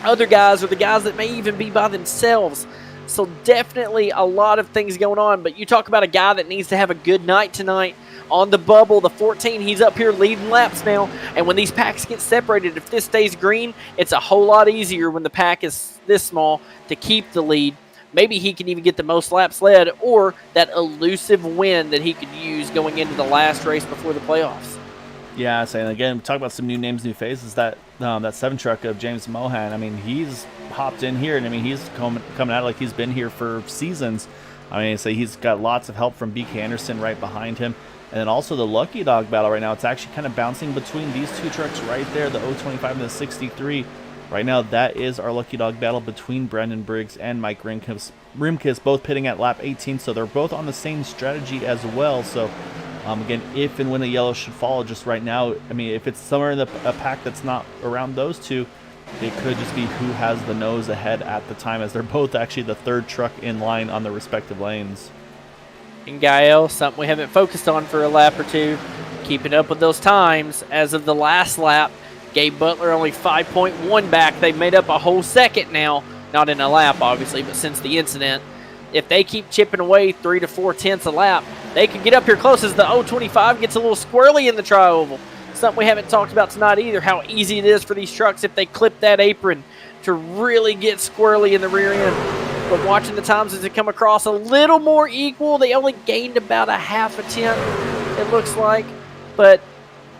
other guys, or the guys that may even be by themselves. So definitely a lot of things going on. But you talk about a guy that needs to have a good night tonight. On the bubble, the 14, he's up here leading laps now. And when these packs get separated, if this stays green, it's a whole lot easier when the pack is this small to keep the lead. Maybe he can even get the most laps led, or that elusive win that he could use going into the last race before the playoffs. Yeah, and again, talk about some new names, new faces. That 7 truck of James Mohan, I mean, he's hopped in here, and I mean, he's coming out like he's been here for seasons. I mean, so he's got lots of help from BK Anderson right behind him. And then also the Lucky Dog battle right now, it's actually kind of bouncing between these 2 trucks right there, the 025 and the 63. Right now, that is our Lucky Dog battle between Brendan Briggs and Mike Rimkus, both pitting at lap 18, so they're both on the same strategy as well. So, again, if and when a yellow should follow just right now, I mean, if it's somewhere in a pack that's not around those 2, it could just be who has the nose ahead at the time, as they're both actually the 3rd truck in line on the respective lanes. And Gael, something we haven't focused on for a lap or 2, keeping up with those times. As of the last lap, Gabe Butler only 5.1 back. They've made up a whole second now. Not in a lap, obviously, but since the incident. If they keep chipping away 3 to 4 tenths a lap, they could get up here close as the 025 gets a little squirrely in the tri-oval. something we haven't talked about tonight either, how easy it is for these trucks if they clip that apron to really get squirrely in the rear end. But watching the times as they come across a little more equal, they only gained about a half a tenth, it looks like. But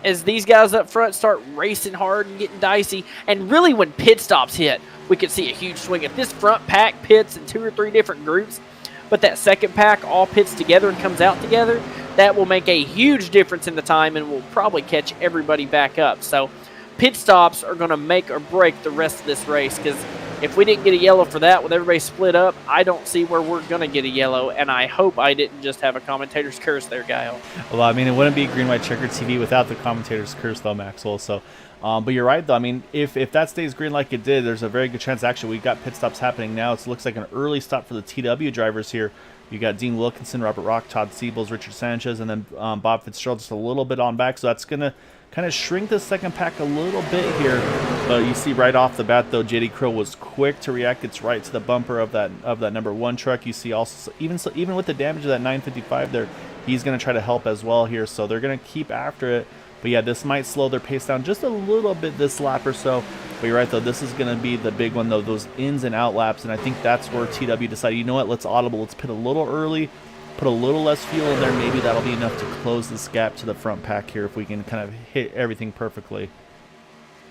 as these guys up front start racing hard and getting dicey, and really when pit stops hit, we could see a huge swing. If this front pack pits in 2 or 3 different groups, but that second pack all pits together and comes out together, that will make a huge difference in the time and will probably catch everybody back up. So pit stops are going to make or break the rest of this race, because if we didn't get a yellow for that with everybody split up, I don't see where we're going to get a yellow, and I hope I didn't just have a commentator's curse there, Guile. Well, I mean, it wouldn't be green, white, checkered TV without the commentator's curse, though, Maxwell. So, but you're right, though. I mean, if that stays green like it did, there's a very good chance. Actually, we've got pit stops happening now. It looks like an early stop for the TW drivers here. You got Dean Wilkinson, Robert Rock, Todd Siebels, Richard Sanchez, and then Bob Fitzgerald just a little bit on back. So that's going to kind of shrink the second pack a little bit here. But you see right off the bat, though, JD Crow was quick to react. It's right to the bumper of that number 1 truck. You see also, even with the damage of that 955 there, he's going to try to help as well here. So they're going to keep after it. But yeah, this might slow their pace down just a little bit this lap or so. But you're right, though, this is going to be the big one, though, those ins and out laps. And I think that's where TW decided, you know what, let's audible. Let's pit a little early, put a little less fuel in there. Maybe that'll be enough to close this gap to the front pack here if we can kind of hit everything perfectly.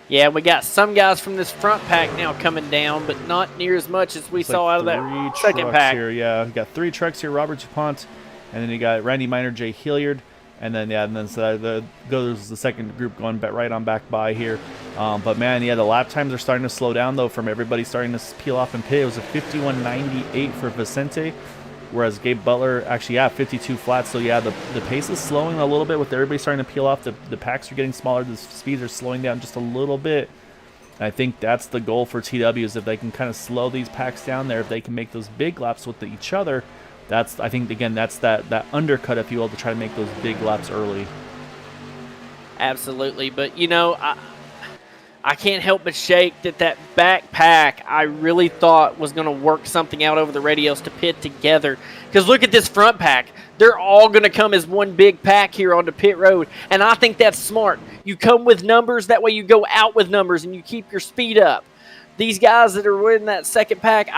Yeah, we got some guys from this front pack now coming down, but not near as much as we saw out of that second pack. Here. Yeah, we got 3 trucks here, Robert DuPont, and then you got Randy Miner, Jay Hilliard. And then so goes the second group going right on back by here. But man, yeah, the lap times are starting to slow down though from everybody starting to peel off and pit. It was a 51.98 for Vicente, whereas Gabe Butler actually 52 flat. So yeah, the pace is slowing a little bit with everybody starting to peel off. The packs are getting smaller. The speeds are slowing down just a little bit. And I think that's the goal for TW, is if they can kind of slow these packs down there, if they can make those big laps with each other. I think, again, that's that undercut, if you will, to try to make those big laps early. Absolutely. But, you know, I can't help but shake that back pack I really thought was going to work something out over the radios to pit together. Because look at this front pack. They're all going to come as one big pack here onto pit road. And I think that's smart. You come with numbers. That way you go out with numbers and you keep your speed up. These guys that are in that second pack,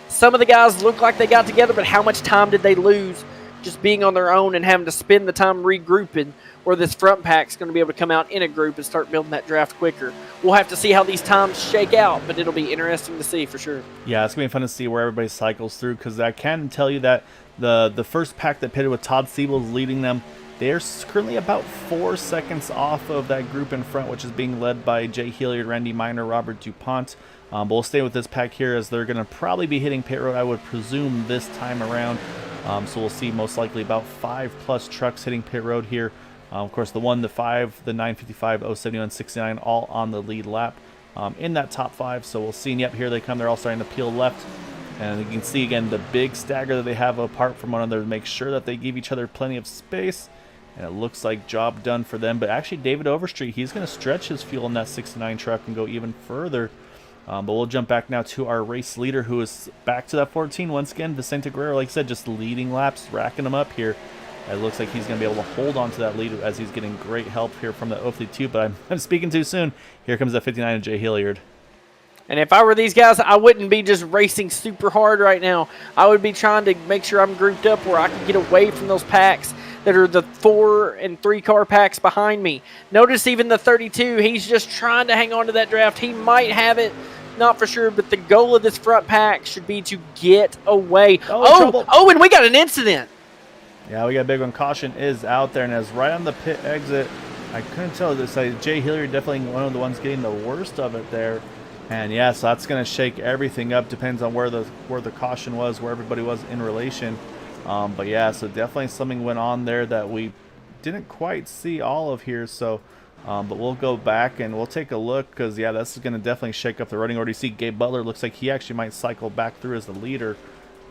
some of the guys look like they got together, but how much time did they lose just being on their own and having to spend the time regrouping, where this front pack's going to be able to come out in a group and start building that draft quicker? We'll have to see how these times shake out, but it'll be interesting to see for sure. Yeah, it's going to be fun to see where everybody cycles through, because I can tell you that the first pack that pitted with Todd Siebels leading them, they're currently about 4 seconds off of that group in front, which is being led by Jay Hilliard, Randy Miner, Robert DuPont. But we'll stay with this pack here, as they're going to probably be hitting pit road, I would presume, this time around. So we'll see most likely about 5+ trucks hitting pit road here. Of course, the 1, the 5, the 955, 071, 69, all on the lead lap in that top 5. So we'll see. And yep, here they come. They're all starting to peel left. And you can see, again, the big stagger that they have apart from one another to make sure that they give each other plenty of space. And it looks like job done for them. But actually, David Overstreet, he's going to stretch his fuel in that 69 truck and go even further. But we'll jump back now to our race leader, who is back to that 14 once again. Vicente Guerrero, like I said, just leading laps, racking them up here. It looks like he's going to be able to hold on to that lead, as he's getting great help here from the 052. But I'm speaking too soon. Here comes that 59 of Jay Hilliard. And if I were these guys, I wouldn't be just racing super hard right now. I would be trying to make sure I'm grouped up where I can get away from those packs that are the 4 and 3 car packs behind me. Notice even the 32, he's just trying to hang on to that draft. He might have it, not for sure, but the goal of this front pack should be to get away. Oh, and we got an incident. Yeah, we got a big one. Caution is out there, and as right on the pit exit, I couldn't tell this. Jay Hilliard definitely one of the ones getting the worst of it there. And yeah, so that's going to shake everything up. Depends on where the caution was, where everybody was in relation. But yeah, so definitely something went on there that we didn't quite see all of here. So, but we'll go back and we'll take a look, because yeah, this is going to definitely shake up the running order. You see Gabe Butler looks like he actually might cycle back through as the leader.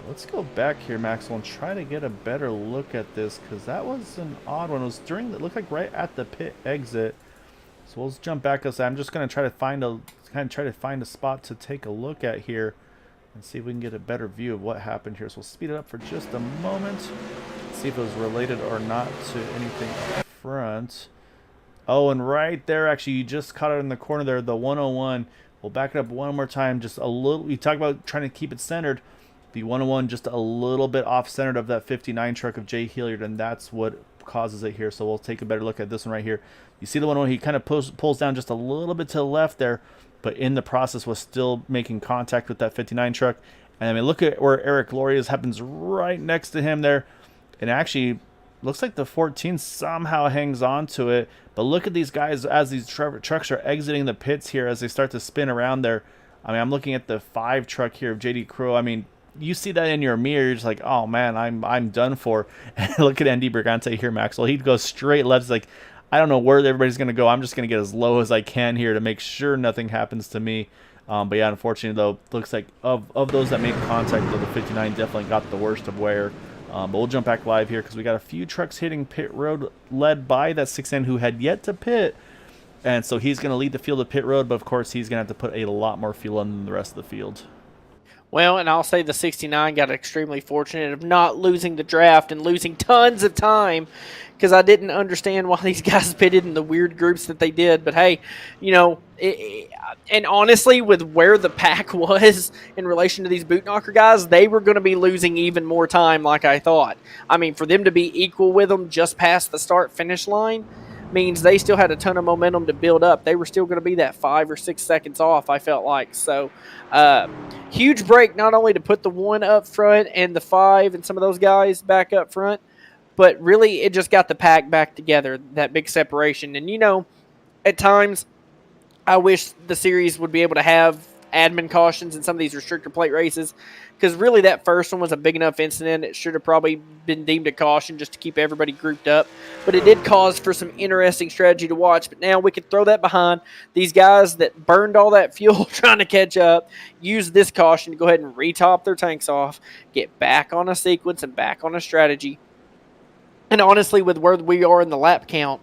Let's go back here, Maxwell, and try to get a better look at this, because that was an odd one. It was it looked like right at the pit exit. So we'll jump back. I'm just going to try to find a spot to take a look at here and see if we can get a better view of what happened here. So we'll speed it up for just a moment, see if it was related or not to anything up front. Oh, and right there, actually, you just caught it in the corner there, the 101. We'll back it up one more time, just a little. You talk about trying to keep it centered. The 101 just a little bit off-centered of that 59 truck of Jay Hilliard, and that's what causes it here. So we'll take a better look at this one right here. You see the 101, he kind of pulls down just a little bit to the left there, but in the process was still making contact with that 59 truck. And I mean, look at where Eric Loria's happens right next to him there. And actually, looks like the 14 somehow hangs on to it. But look at these guys as these trucks are exiting the pits here as they start to spin around there. I mean, I'm looking at the 5 truck here of JD Crow. I mean, you see that in your mirror, you're just like, oh man, I'm done for. And look at Andy Brigante here, Maxwell. He'd go straight left. It's like, I don't know where everybody's going to go. I'm just going to get as low as I can here to make sure nothing happens to me. But yeah, unfortunately, though, looks like of those that made contact, though, the 59 definitely got the worst of wear. But we'll jump back live here because we got a few trucks hitting pit road led by that 6N who had yet to pit. And so he's going to lead the field of pit road, but of course he's going to have to put a lot more fuel in than the rest of the field. Well, and I'll say the 69 got extremely fortunate of not losing the draft and losing tons of time because I didn't understand why these guys pitted in the weird groups that they did. But hey, you know, and honestly, with where the pack was in relation to these boot knocker guys, they were going to be losing even more time like I thought. I mean, for them to be equal with them just past the start-finish line means they still had a ton of momentum to build up. They were still going to be that 5 or 6 seconds off, I felt like. So, huge break not only to put the 1 up front and the 5 and some of those guys back up front, but really it just got the pack back together, that big separation. And, you know, at times I wish the series would be able to have admin cautions in some of these restrictor plate races because really that first one was a big enough incident. It should have probably been deemed a caution just to keep everybody grouped up. But it did cause for some interesting strategy to watch. But now we can throw that behind. These guys that burned all that fuel trying to catch up, use this caution to go ahead and retop their tanks off, get back on a sequence and back on a strategy. And honestly, with where we are in the lap count,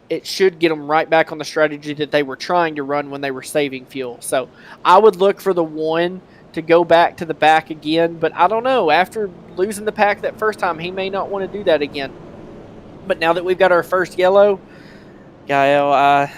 it should get them right back on the strategy that they were trying to run when they were saving fuel. So I would look for the 1 to go back to the back again. But I don't know. After losing the pack that first time, he may not want to do that again. But now that we've got our first yellow, Gael,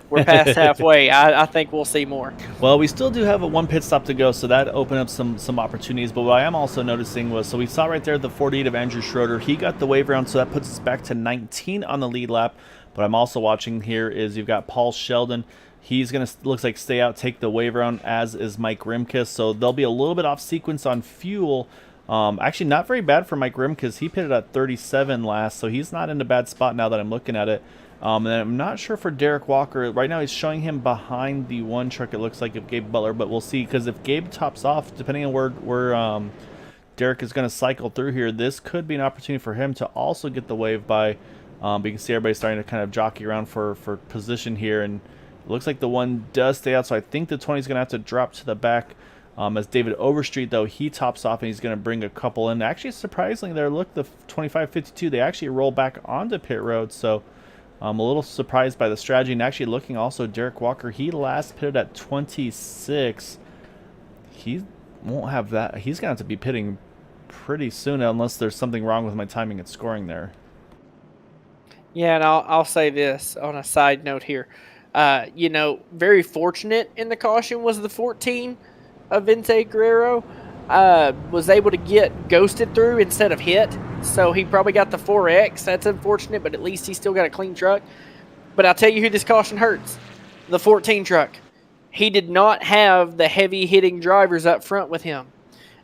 we're past halfway. I think we'll see more. Well, we still do have a 1 pit stop to go, so that opened up some opportunities. But what I am also noticing was, so we saw right there the 48 of Andrew Schroeder. He got the wave round, so that puts us back to 19 on the lead lap. But I'm also watching here is you've got Paul Sheldon. He's going to, looks like, stay out, take the wave round, as is Mike Rimkus. So they'll be a little bit off sequence on fuel. Actually, not very bad for Mike Rimkus. He pitted at 37 last, so he's not in a bad spot now that I'm looking at it. And I'm not sure for Derek Walker. Right now he's showing him behind the 1 truck, it looks like, of Gabe Butler. But we'll see, because if Gabe tops off, depending on where Derek is going to cycle through here, this could be an opportunity for him to also get the wave by. But you can see everybody starting to kind of jockey around for position here. And it looks like the 1 does stay out, so I think the 20 is going to have to drop to the back. As David Overstreet, though, he tops off and he's going to bring a couple in. Actually, surprisingly there, look, the 25-52, they actually roll back onto pit road. So I'm a little surprised by the strategy. And actually looking also, Derek Walker, he last pitted at 26. He won't have that. He's going to have to be pitting pretty soon unless there's something wrong with my timing and scoring there. Yeah, and I'll say this on a side note here. You know, very fortunate in the caution was the 14 of Vince Guerrero. Was able to get ghosted through instead of hit. So he probably got the 4X. That's unfortunate, but at least he still got a clean truck. But I'll tell you who this caution hurts. The 14 truck. He did not have the heavy-hitting drivers up front with him.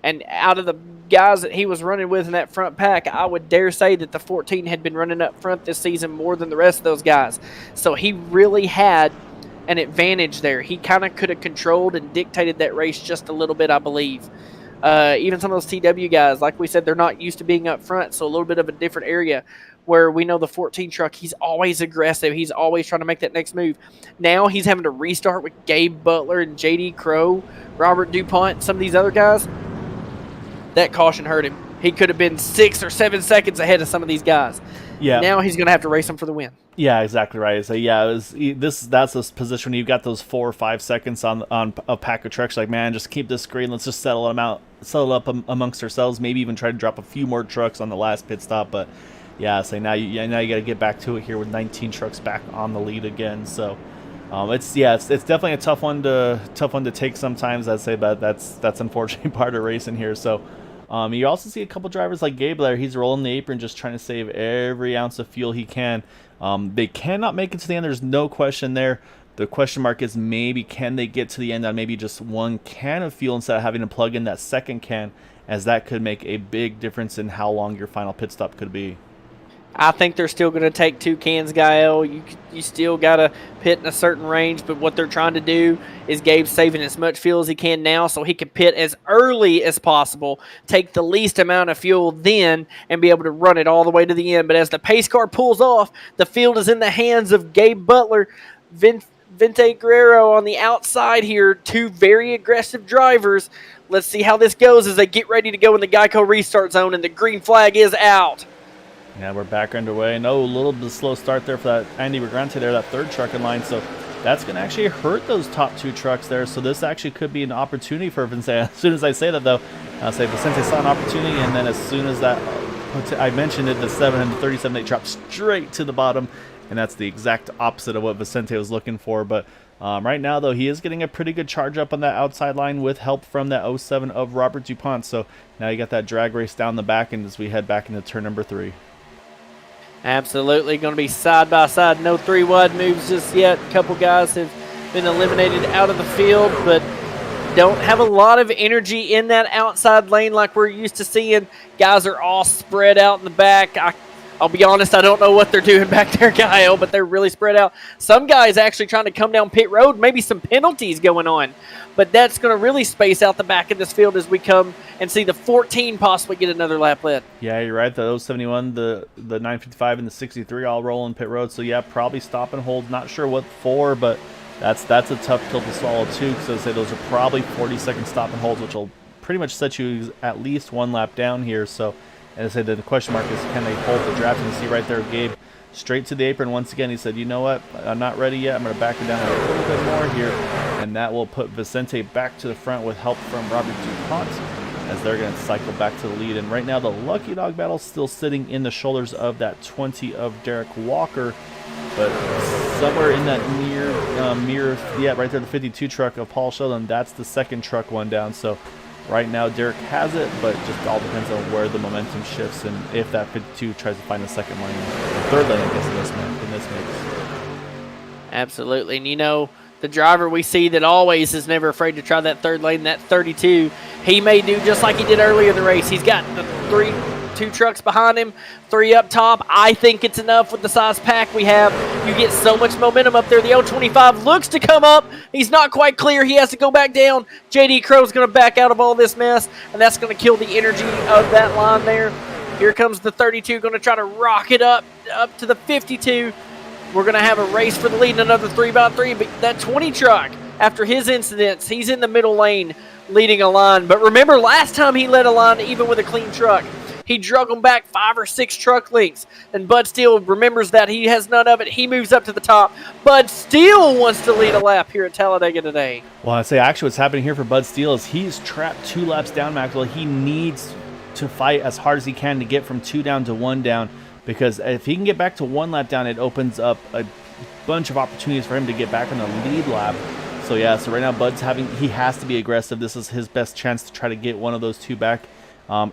And out of the guys that he was running with in that front pack, I would dare say that the 14 had been running up front this season more than the rest of those guys. So he really had an advantage there. He kind of could have controlled and dictated that race just a little bit, I believe. Even some of those TW guys, like we said, they're not used to being up front, so a little bit of a different area where we know the 14 truck, he's always aggressive. He's always trying to make that next move. Now he's having to restart with Gabe Butler and JD Crow, Robert DuPont, some of these other guys. That caution hurt him. He could have been 6 or 7 seconds ahead of some of these guys. Yeah. Now he's going to have to race them for the win. Yeah, exactly right. So yeah, that's this position when you've got those 4 or 5 seconds on a pack of trucks. Like, man, just keep this green. Let's just settle up amongst ourselves. Maybe even try to drop a few more trucks on the last pit stop. But yeah, so now you got to get back to it here with 19 trucks back on the lead again. So it's definitely a tough one to take sometimes. I'd say, but that's unfortunately part of racing here. So you also see a couple drivers like Gabe there. He's rolling the apron, just trying to save every ounce of fuel he can. They cannot make it to the end. There's no question there. The question mark is maybe can they get to the end on maybe just one can of fuel instead of having to plug in that second can, as that could make a big difference in how long your final pit stop could be. I think they're still going to take 2 cans, Gael. You still got to pit in a certain range, but what they're trying to do is Gabe's saving as much fuel as he can now so he can pit as early as possible, take the least amount of fuel then, and be able to run it all the way to the end. But as the pace car pulls off, the field is in the hands of Gabe Butler, Vente Guerrero on the outside here, 2 very aggressive drivers. Let's see how this goes as they get ready to go in the Geico restart zone, and the green flag is out. Yeah, we're back underway. No, a little bit slow start there for that Andy Regrante there, that third truck in line. So that's going to actually hurt those top 2 trucks there. So this actually could be an opportunity for Vicente. As soon as I say that, though, I'll say Vicente saw an opportunity, and then as soon as that, I mentioned it, the 7 and the 37, they dropped straight to the bottom, and that's the exact opposite of what Vicente was looking for. But right now, though, he is getting a pretty good charge up on that outside line with help from that 07 of Robert DuPont. So now you got that drag race down the back end as we head back into turn number 3. Absolutely going to be side by side. No 3 wide moves just yet. A couple guys have been eliminated out of the field, but don't have a lot of energy in that outside lane like we're used to seeing. Guys are all spread out in the back. I'll be honest, I don't know what they're doing back there, Kyle, but they're really spread out. Some guys actually trying to come down pit road, maybe some penalties going on. But that's going to really space out the back of this field as we come and see the 14 possibly get another lap lit. Yeah, you're right. The 071, the 955, and the 63 all rolling pit road. So, yeah, probably stop and hold. Not sure what for, but that's a tough pill to swallow, too. Because I say those are probably 40-second stop and holds, which will pretty much set you at least 1 lap down here. So, as I said, the question mark is can they hold the draft? And you see right there, Gabe straight to the apron once again. He said, you know what, I'm not ready yet. I'm going to back it down a little bit more here. And that will put Vicente back to the front with help from Robert DuPont as they're going to cycle back to the lead. And right now, the Lucky Dog battle still sitting in the shoulders of that 20 of Derek Walker. But somewhere in that mirror, yeah, right there, the 52 truck of Paul Sheldon, that's the second truck one down. So right now, Derek has it, but just all depends on where the momentum shifts and if that 52 tries to find the second lane, the third lane, I guess, in this mix. Absolutely. And, you know, the driver we see that always is never afraid to try that third lane, that 32, he may do just like he did earlier in the race. He's got the 2 trucks behind him, 3 up top. I think it's enough with the size pack we have. You get so much momentum up there. The 025 looks to come up. He's not quite clear. He has to go back down. JD Crow's going to back out of all this mess, and that's going to kill the energy of that line there. Here comes the 32, going to try to rock it up to the 52. We're going to have a race for the lead in another 3x3, but that 20 truck, after his incidents, he's in the middle lane leading a line. But remember, last time he led a line, even with a clean truck, he drug them back 5 or 6 truck lengths. And Bud Steele remembers that. He has none of it. He moves up to the top. Bud Steele wants to lead a lap here at Talladega today. Well, I'd say actually what's happening here for Bud Steele is he's trapped 2 laps down, Maxwell. He needs to fight as hard as he can to get from 2 down to 1 down. Because if he can get back to 1 lap down, it opens up a bunch of opportunities for him to get back on the lead lap. So yeah, so right now Bud's he has to be aggressive. This is his best chance to try to get one of those 2 back.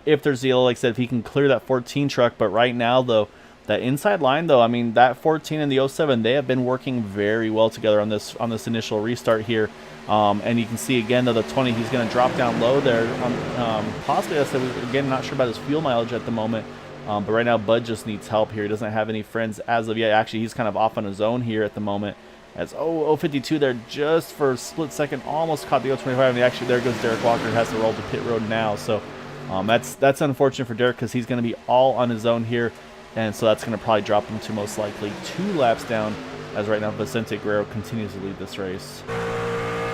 If there's the yellow, like I said, if he can clear that 14 truck. But right now, though, that inside line, though, I mean, that 14 and the 07, they have been working very well together on this initial restart here. And you can see again, though, the 20, he's going to drop down low there. Possibly, I said, again, not sure about his fuel mileage at the moment. But right now, Bud just needs help here. He doesn't have any friends as of yet. Actually, he's kind of off on his own here at the moment. As 052 there just for a split second, almost caught the 025. And actually, there goes Derek Walker, has to roll to pit road now. So that's unfortunate for Derek because he's going to be all on his own here. And so that's going to probably drop him to most likely 2 laps down, as right now Vicente Guerrero continues to lead this race.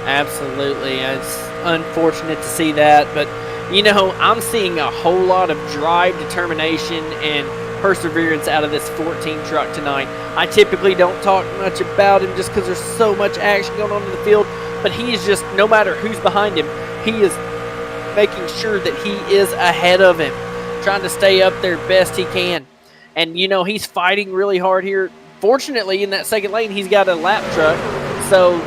Absolutely. It's unfortunate to see that, but you know, I'm seeing a whole lot of drive, determination, and perseverance out of this 14 truck tonight. I typically don't talk much about him just because there's so much action going on in the field, but he is just, no matter who's behind him, he is making sure that he is ahead of him, trying to stay up there best he can. And, he's fighting really hard here. Fortunately, in that second lane, he's got a lap truck, so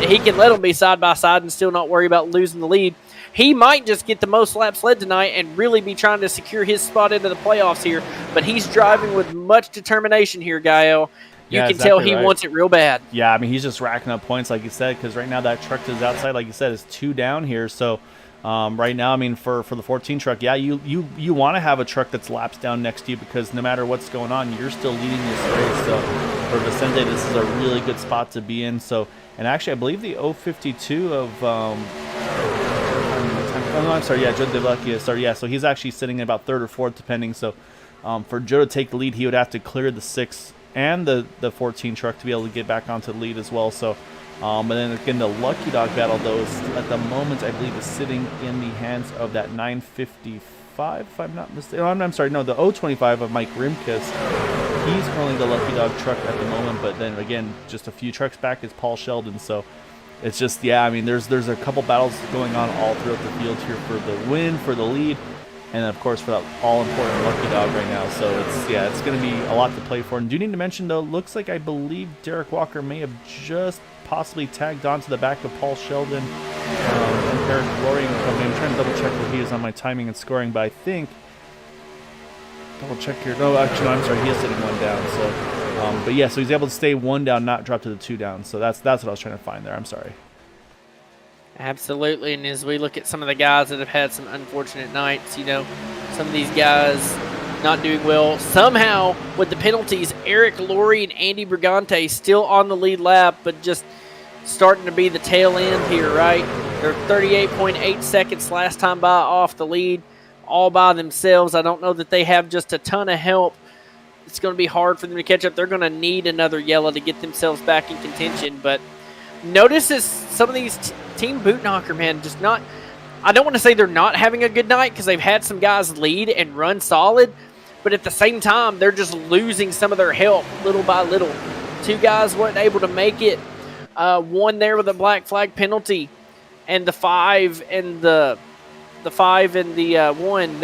he can let them be side by side and still not worry about losing the lead. He might just get the most laps led tonight and really be trying to secure his spot into the playoffs here, but he's driving with much determination here, Gael. You can tell he wants it real bad. Yeah, I mean, he's just racking up points, like you said, because right now that truck to his outside, like you said, is 2 down here. So right now, I mean, for the 14 truck, yeah, you want to have a truck that's laps down next to you, because no matter what's going on, you're still leading this race. So for Vicente, this is a really good spot to be in. So, and actually, I believe the 052 of I'm sorry, yeah, Joe DeVecchia. Sorry, yeah, so he's actually sitting in about 3rd or 4th, depending. So for Joe to take the lead, he would have to clear the 6 and the 14 truck to be able to get back onto the lead as well. So, and then again, the Lucky Dog battle, though, is at the moment, I believe, is sitting in the hands of that 955, if I'm not mistaken. Oh, I'm sorry, no, the 025 of Mike Rimkus. He's currently the Lucky Dog truck at the moment, but then again, just a few trucks back is Paul Sheldon. So it's just, yeah, I mean, there's a couple battles going on all throughout the field here for the win, for the lead, and of course for that all-important Lucky Dog right now. So it's going to be a lot to play for. And do need to mention, though, looks like I believe Derek Walker may have just possibly tagged onto the back of Paul Sheldon and Eric Flooring Company. I'm trying to double check where he is on my timing and scoring, but I think, double check here. No, actually, no, I'm sorry, he is sitting 1 down. So. But yeah, so he's able to stay 1 down, not drop to the 2 down. So that's what I was trying to find there. I'm sorry. Absolutely. And as we look at some of the guys that have had some unfortunate nights, some of these guys not doing well. Somehow, with the penalties, Eric Laurie and Andy Brigante still on the lead lap, but just starting to be the tail end here, right? They're 38.8 seconds last time by off the lead, all by themselves. I don't know that they have just a ton of help. It's going to be hard for them to catch up. They're going to need another yellow to get themselves back in contention. But notice as some of these Team Bootknocker, man, just not – I don't want to say they're not having a good night, because they've had some guys lead and run solid, but at the same time, they're just losing some of their help little by little. 2 guys weren't able to make it. 1 there with a black flag penalty, and the 5 and the 1,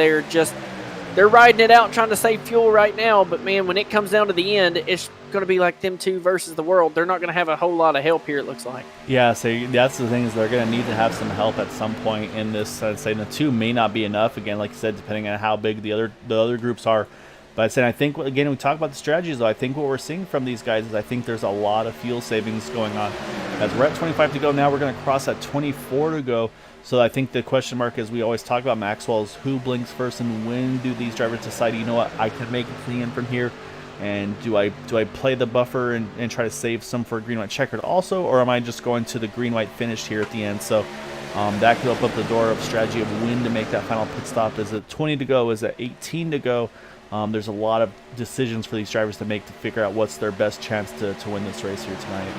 they're riding it out trying to save fuel right now, but man, when it comes down to the end, it's going to be like them 2 versus the world. They're not going to have a whole lot of help here, it looks like. Yeah, so that's the thing, is they're going to need to have some help at some point in this. I'd say the 2 may not be enough, again, like you said, depending on how big the other groups are. But I'd say, I think, again, we talk about the strategies, though, I think what we're seeing from these guys is I think there's a lot of fuel savings going on. As we're at 25 to go now, we're going to cross at 24 to go. So I think the question mark, as we always talk about, Maxwell, is who blinks first, and when do these drivers decide, you know what, I can make it to the end from here, and do I play the buffer and try to save some for green-white checkered also, or am I just going to the green-white finish here at the end? So that could open up the door of strategy of when to make that final pit stop. Is it 20 to go? Is it 18 to go? There's a lot of decisions for these drivers to make to figure out what's their best chance to win this race here tonight.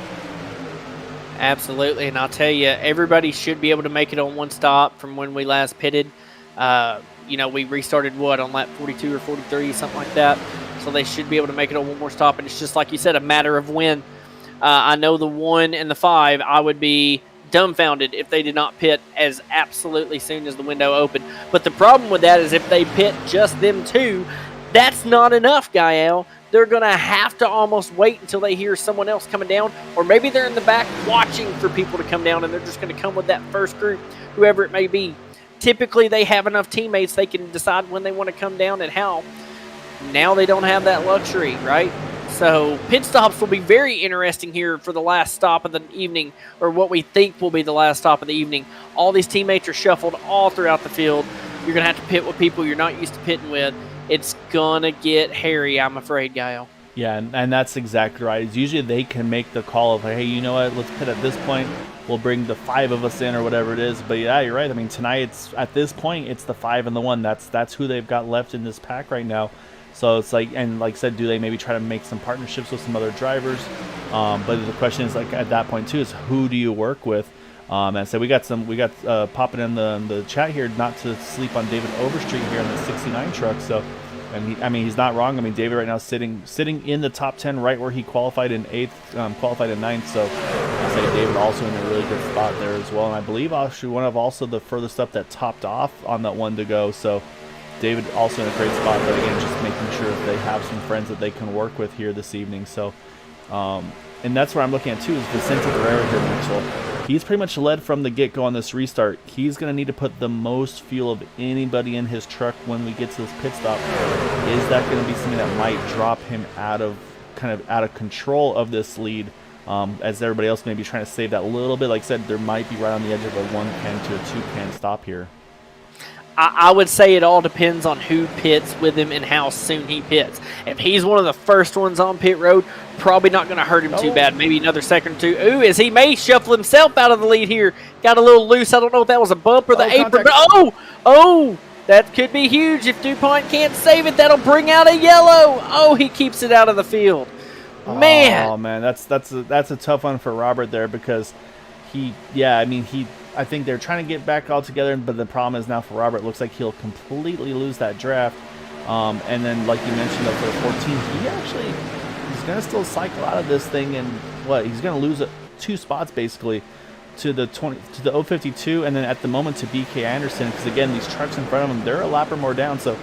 Absolutely, and I'll tell you, everybody should be able to make it on 1 stop from when we last pitted. We restarted, on lap 42 or 43, something like that. So they should be able to make it on 1 more stop, and it's just like you said, a matter of when. I know the 1 and the 5, I would be dumbfounded if they did not pit as absolutely soon as the window opened. But the problem with that is if they pit just them 2, that's not enough, Gael. They're going to have to almost wait until they hear someone else coming down, or maybe they're in the back watching for people to come down, and they're just going to come with that first group, whoever it may be. Typically, they have enough teammates they can decide when they want to come down and how. Now they don't have that luxury, right? So pit stops will be very interesting here for the last stop of the evening, or what we think will be the last stop of the evening. All these teammates are shuffled all throughout the field. You're going to have to pit with people you're not used to pitting with. It's going to get hairy, I'm afraid, Gael. Yeah, and that's exactly right. It's usually they can make the call of, hey, you know what, let's pit at this point. We'll bring the 5 of us in or whatever it is. But yeah, you're right. I mean, tonight, at this point, it's the 5 and the 1. That's who they've got left in this pack right now. So it's like, and like I said, do they maybe try to make some partnerships with some other drivers? But the question is, like, at that point too, is who do you work with? And so we got popping in the chat here, not to sleep on David Overstreet here in the 69 truck. So, and he's not wrong. I mean, David right now sitting in the top 10, right where he qualified in 8th, qualified in 9th. So I say David also in a really good spot there as well. And I believe actually one of also the furthest up that topped off on that 1 to go. So David also in a great spot, but again, just making sure that they have some friends that they can work with here this evening. So, and that's where I'm looking at too is Vicente Guerrero here, Mitchell. He's pretty much led from the get-go on this restart. He's going to need to put the most fuel of anybody in his truck when we get to this pit stop. Is that going to be something that might drop him out of control of this lead, as everybody else may be trying to save that little bit? Like I said, there might be right on the edge of a 1-can to a 2-can stop here. I would say it all depends on who pits with him and how soon he pits. If he's one of the first ones on pit road, probably not going to hurt him too bad. Maybe another second or two. Ooh, as he may shuffle himself out of the lead here. Got a little loose. I don't know if that was a bump or the apron. But that could be huge. If DuPont can't save it, that'll bring out a yellow. Oh, he keeps it out of the field. Man. Oh, man, that's a tough one for Robert there because I think they're trying to get back all together, but the problem is now for Robert, it looks like he'll completely lose that draft. And then, like you mentioned, for the 14, he's going to still cycle out of this thing, and he's going to lose 2 spots basically to the 052, and then at the moment to BK Anderson, because again, these trucks in front of him, they're a lap or more down. So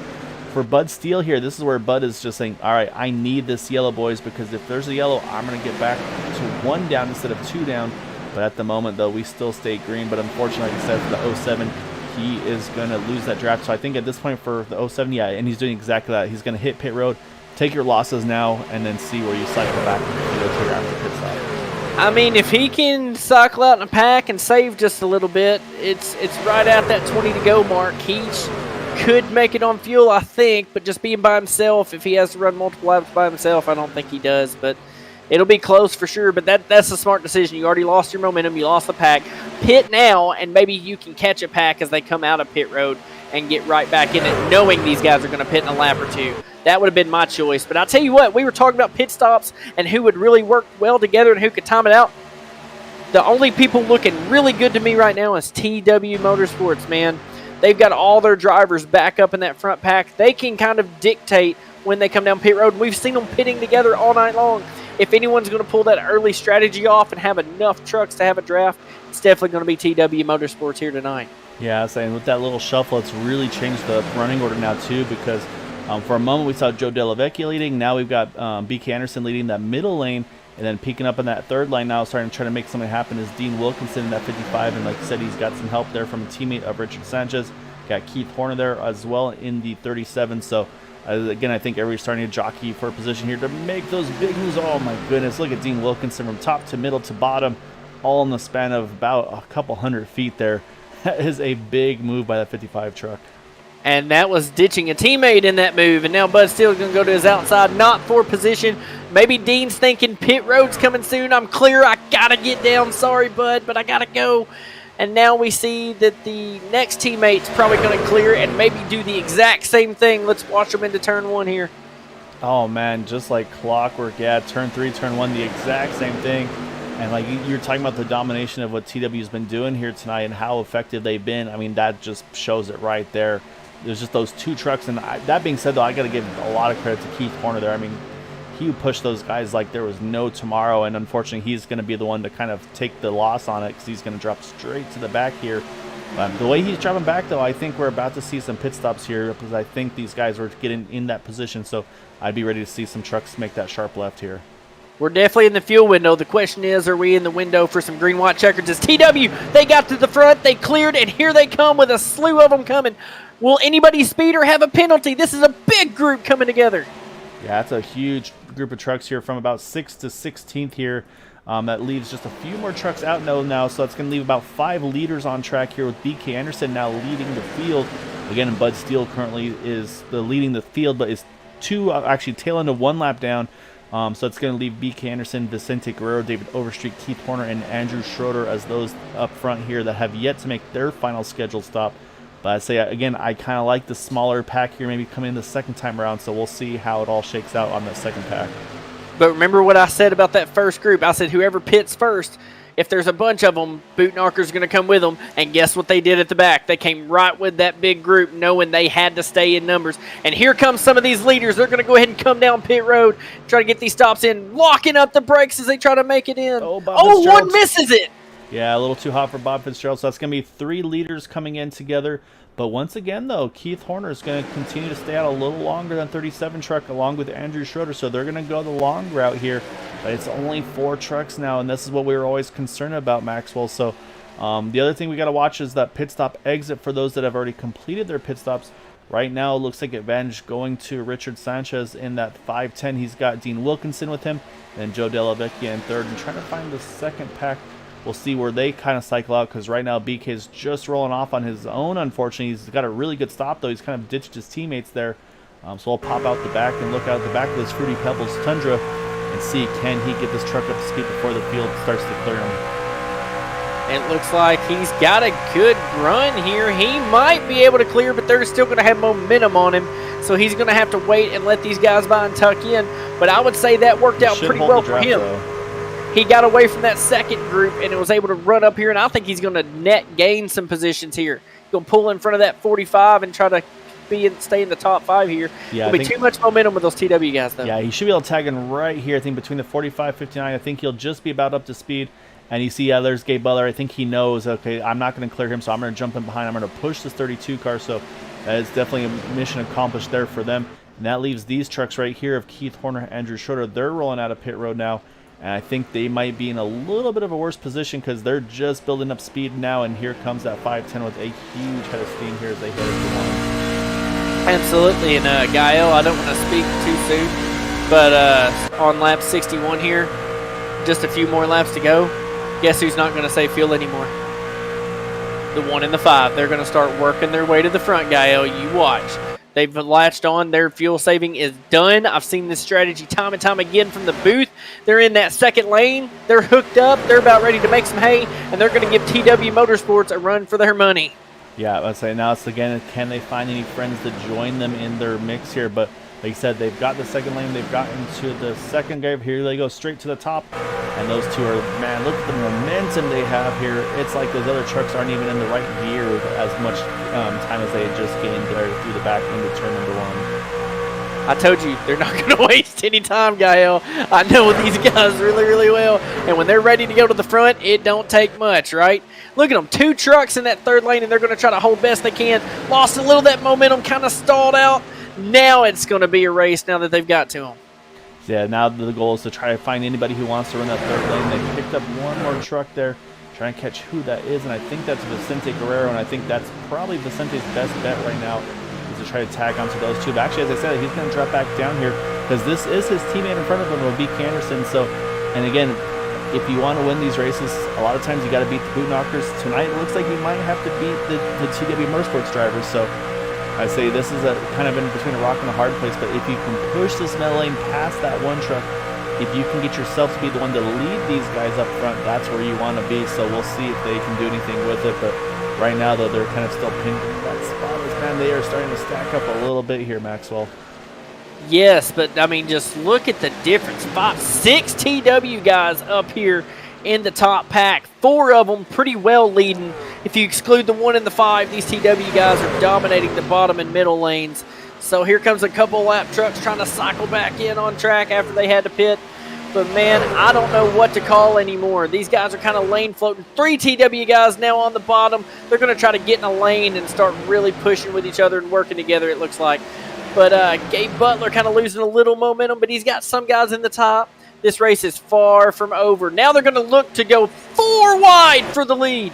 for Bud Steele here, this is where Bud is just saying, all right, I need this yellow, boys, because if there's a yellow, I'm going to get back to 1 down instead of 2 down. But at the moment, though, we still stay green. But unfortunately, like I said, for the 07, he is going to lose that draft. So I think at this point for the 07, and he's doing exactly that. He's going to hit pit road, take your losses now, and then see where you cycle back after the pit stop. I mean, if he can cycle out in a pack and save just a little bit, it's right at that 20 to go mark. He could make it on fuel, I think, but just being by himself, if he has to run multiple laps by himself, I don't think he does. But it'll be close for sure, but that's a smart decision. You already lost your momentum. You lost the pack. Pit now, and maybe you can catch a pack as they come out of pit road and get right back in it, knowing these guys are going to pit in a lap or 2. That would have been my choice. But I'll tell you what, we were talking about pit stops and who would really work well together and who could time it out. The only people looking really good to me right now is TW Motorsports, man. They've got all their drivers back up in that front pack. They can kind of dictate when they come down pit road. We've seen them pitting together all night long. If anyone's going to pull that early strategy off and have enough trucks to have a draft, it's definitely going to be TW Motorsports here tonight. Yeah, saying with that little shuffle, it's really changed the running order now too, because for a moment we saw Joe Della Vecchia leading. Now we've got BK Anderson leading that middle lane, and then peeking up in that third line now, starting to try to make something happen is Dean Wilkinson in that 55, and like I said, he's got some help there from a teammate of Richard Sanchez. Got Keith Horner there as well in the 37, so again, I think everybody's starting to jockey for a position here to make those big moves. Oh my goodness, look at Dean Wilkinson from top to middle to bottom, all in the span of about a couple hundred feet there. That is a big move by that 55 truck. And that was ditching a teammate in that move, and now Bud Steele's going to go to his outside, not for position. Maybe Dean's thinking pit road's coming soon. I'm clear. I got to get down. Sorry, Bud, but I got to go. And now we see that the next teammate's probably going to clear and maybe do the exact same thing. Let's watch them into turn 1 here. Oh, man, just like clockwork. Yeah, turn 3, turn 1, the exact same thing. And like you're talking about the domination of what TW's been doing here tonight and how effective they've been. I mean, that just shows it right there. There's just those 2 trucks. And that being said, though, I got to give a lot of credit to Keith Horner there. I mean, he pushed those guys like there was no tomorrow, and unfortunately he's going to be the one to kind of take the loss on it because he's going to drop straight to the back here. The way he's dropping back, though, I think we're about to see some pit stops here because I think these guys were getting in that position, so I'd be ready to see some trucks make that sharp left here. We're definitely in the fuel window. The question is, are we in the window for some green-white checkers? It's TW. They got to the front. They cleared, and here they come with a slew of them coming. Will anybody speed or have a penalty? This is a big group coming together. Yeah, that's a huge group of trucks here from about 6th to 16th here. That leaves just a few more trucks out now, so that's going to leave about 5 leaders on track here with BK Anderson now leading the field. Again, Bud Steele currently is leading the field, but is 2 actually tail end of 1 lap down. So it's going to leave BK Anderson, Vicente Guerrero, David Overstreet, Keith Horner, and Andrew Schroeder as those up front here that have yet to make their final scheduled stop. But I'd say, again, I kind of like the smaller pack here maybe coming in the second time around, so we'll see how it all shakes out on that second pack. But remember what I said about that first group. I said whoever pits first, if there's a bunch of them, Bootnarker's going to come with them. And guess what they did at the back? They came right with that big group knowing they had to stay in numbers. And here comes some of these leaders. They're going to go ahead and come down pit road, try to get these stops in, locking up the brakes as they try to make it in. Oh, one misses it. Yeah, a little too hot for Bob Fitzgerald. So that's going to be 3 leaders coming in together. But once again, though, Keith Horner is going to continue to stay out a little longer than 37 truck along with Andrew Schroeder. So they're going to go the long route here. But it's only 4 trucks now, and this is what we were always concerned about, Maxwell. So the other thing we got to watch is that pit stop exit for those that have already completed their pit stops. Right now, it looks like advantage going to Richard Sanchez in that 510. He's got Dean Wilkinson with him, and Joe Della Vecchia in third. And trying to find the second pack. We'll see where they kind of cycle out, because right now BK is just rolling off on his own, unfortunately. He's got a really good stop, though. He's kind of ditched his teammates there. So we'll pop out the back and look out the back of this Fruity Pebbles Tundra and see, can he get this truck up to speed before the field starts to clear him. It looks like he's got a good run here. He might be able to clear, but they're still going to have momentum on him. So he's going to have to wait and let these guys by and tuck in. But I would say that worked out pretty well for him. He got away from that second group and was able to run up here, and I think he's going to net gain some positions here. He's going to pull in front of that 45 and try to stay in the top 5 here. Yeah, There'll be too much momentum with those TW guys, though. Yeah, he should be able to tag in right here. I think between the 45, 59, I think he'll just be about up to speed. And you see, yeah, there's Gabe Butler. I think he knows, okay, I'm not going to clear him, so I'm going to jump in behind. I'm going to push this 32 car. So that is definitely a mission accomplished there for them. And that leaves these trucks right here of Keith Horner, Andrew Schroeder. They're rolling out of pit road now. And I think they might be in a little bit of a worse position because they're just building up speed now. And here comes that 510 with a huge head of steam here as they hit it for one. Absolutely. And Gael, I don't want to speak too soon, but on lap 61 here, just a few more laps to go. Guess who's not going to say fuel anymore? The 1 and the 5. They're going to start working their way to the front, Gael. You watch. They've latched on. Their fuel saving is done. I've seen this strategy time and time again from the booth. They're in that second lane. They're hooked up. They're about ready to make some hay, and they're going to give TW Motorsports a run for their money. Yeah, let's say now it's again, can they find any friends to join them in their mix here? But like you said, they've got the second lane. They've gotten to the second gave. Here they go straight to the top. And those two are, man, look at the momentum they have here. It's like those other trucks aren't even in the right gear with as much time as they had just gained there through the back into turn number 1. I told you, they're not going to waste any time, Gael. I know these guys really, really well. And when they're ready to go to the front, it don't take much, right? Look at them, 2 trucks in that third lane, and they're going to try to hold best they can. Lost a little of that momentum, kind of stalled out. Now it's going to be a race now that they've got to them. Yeah, now the goal is to try to find anybody who wants to run that third lane. They picked up one more truck there, trying to catch who that is, and I think that's Vicente Guerrero, and I think that's probably Vicente's best bet right now, is to try to tag onto those two. But actually, as I said, he's going to drop back down here, because this is his teammate in front of him, B. Anderson. So, and again, if you want to win these races, a lot of times you got to beat the boot knockers. Tonight, it looks like you might have to beat the TW Motorsports drivers, so I say this is a kind of in between a rock and a hard place, but if you can push this middle lane past that one truck, if you can get yourself to be the one to lead these guys up front, that's where you want to be. So we'll see if they can do anything with it. But right now, though, they're kind of still pinned in that spot. Man, they are starting to stack up a little bit here, Maxwell. Yes, but I mean, just look at the difference. 6 TW guys up here in the top pack. 4 of them pretty well leading. If you exclude the 1 and the 5, these TW guys are dominating the bottom and middle lanes. So here comes a couple lap trucks trying to cycle back in on track after they had to pit. But man, I don't know what to call anymore. These guys are kind of lane floating. 3 TW guys now on the bottom. They're going to try to get in a lane and start really pushing with each other and working together, it looks like. But Gabe Butler kind of losing a little momentum, but he's got some guys in the top. This race is far from over. Now they're going to look to go 4 wide for the lead.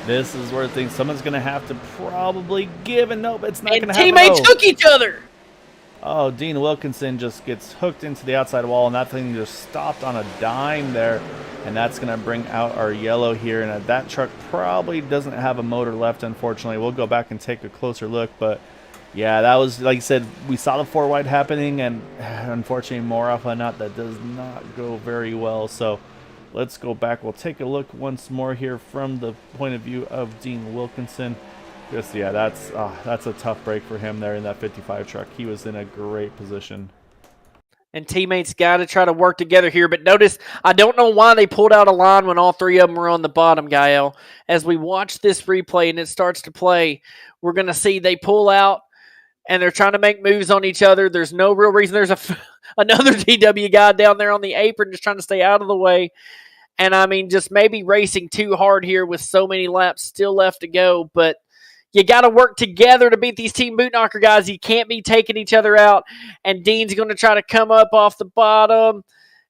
This is where things, someone's going to have to probably give, and nope, it's not going to happen. Teammates hook each other. Oh, Dean Wilkinson just gets hooked into the outside wall, and that thing just stopped on a dime there, and that's going to bring out our yellow here, and that truck probably doesn't have a motor left, unfortunately. We'll go back and take a closer look, but yeah, that was, like I said, we saw the 4 wide happening, and unfortunately, more often than not, that does not go very well. So let's go back. We'll take a look once more here from the point of view of Dean Wilkinson. Just, yeah, that's a tough break for him there in that 55 truck. He was in a great position. And teammates got to try to work together here. But notice, I don't know why they pulled out a line when all 3 of them were on the bottom, Gael. As we watch this replay and it starts to play, we're going to see they pull out, and they're trying to make moves on each other. There's no real reason. There's another TW guy down there on the apron just trying to stay out of the way. And I mean, just maybe racing too hard here with so many laps still left to go. But you got to work together to beat these Team Boot Knocker guys. You can't be taking each other out. And Dean's going to try to come up off the bottom.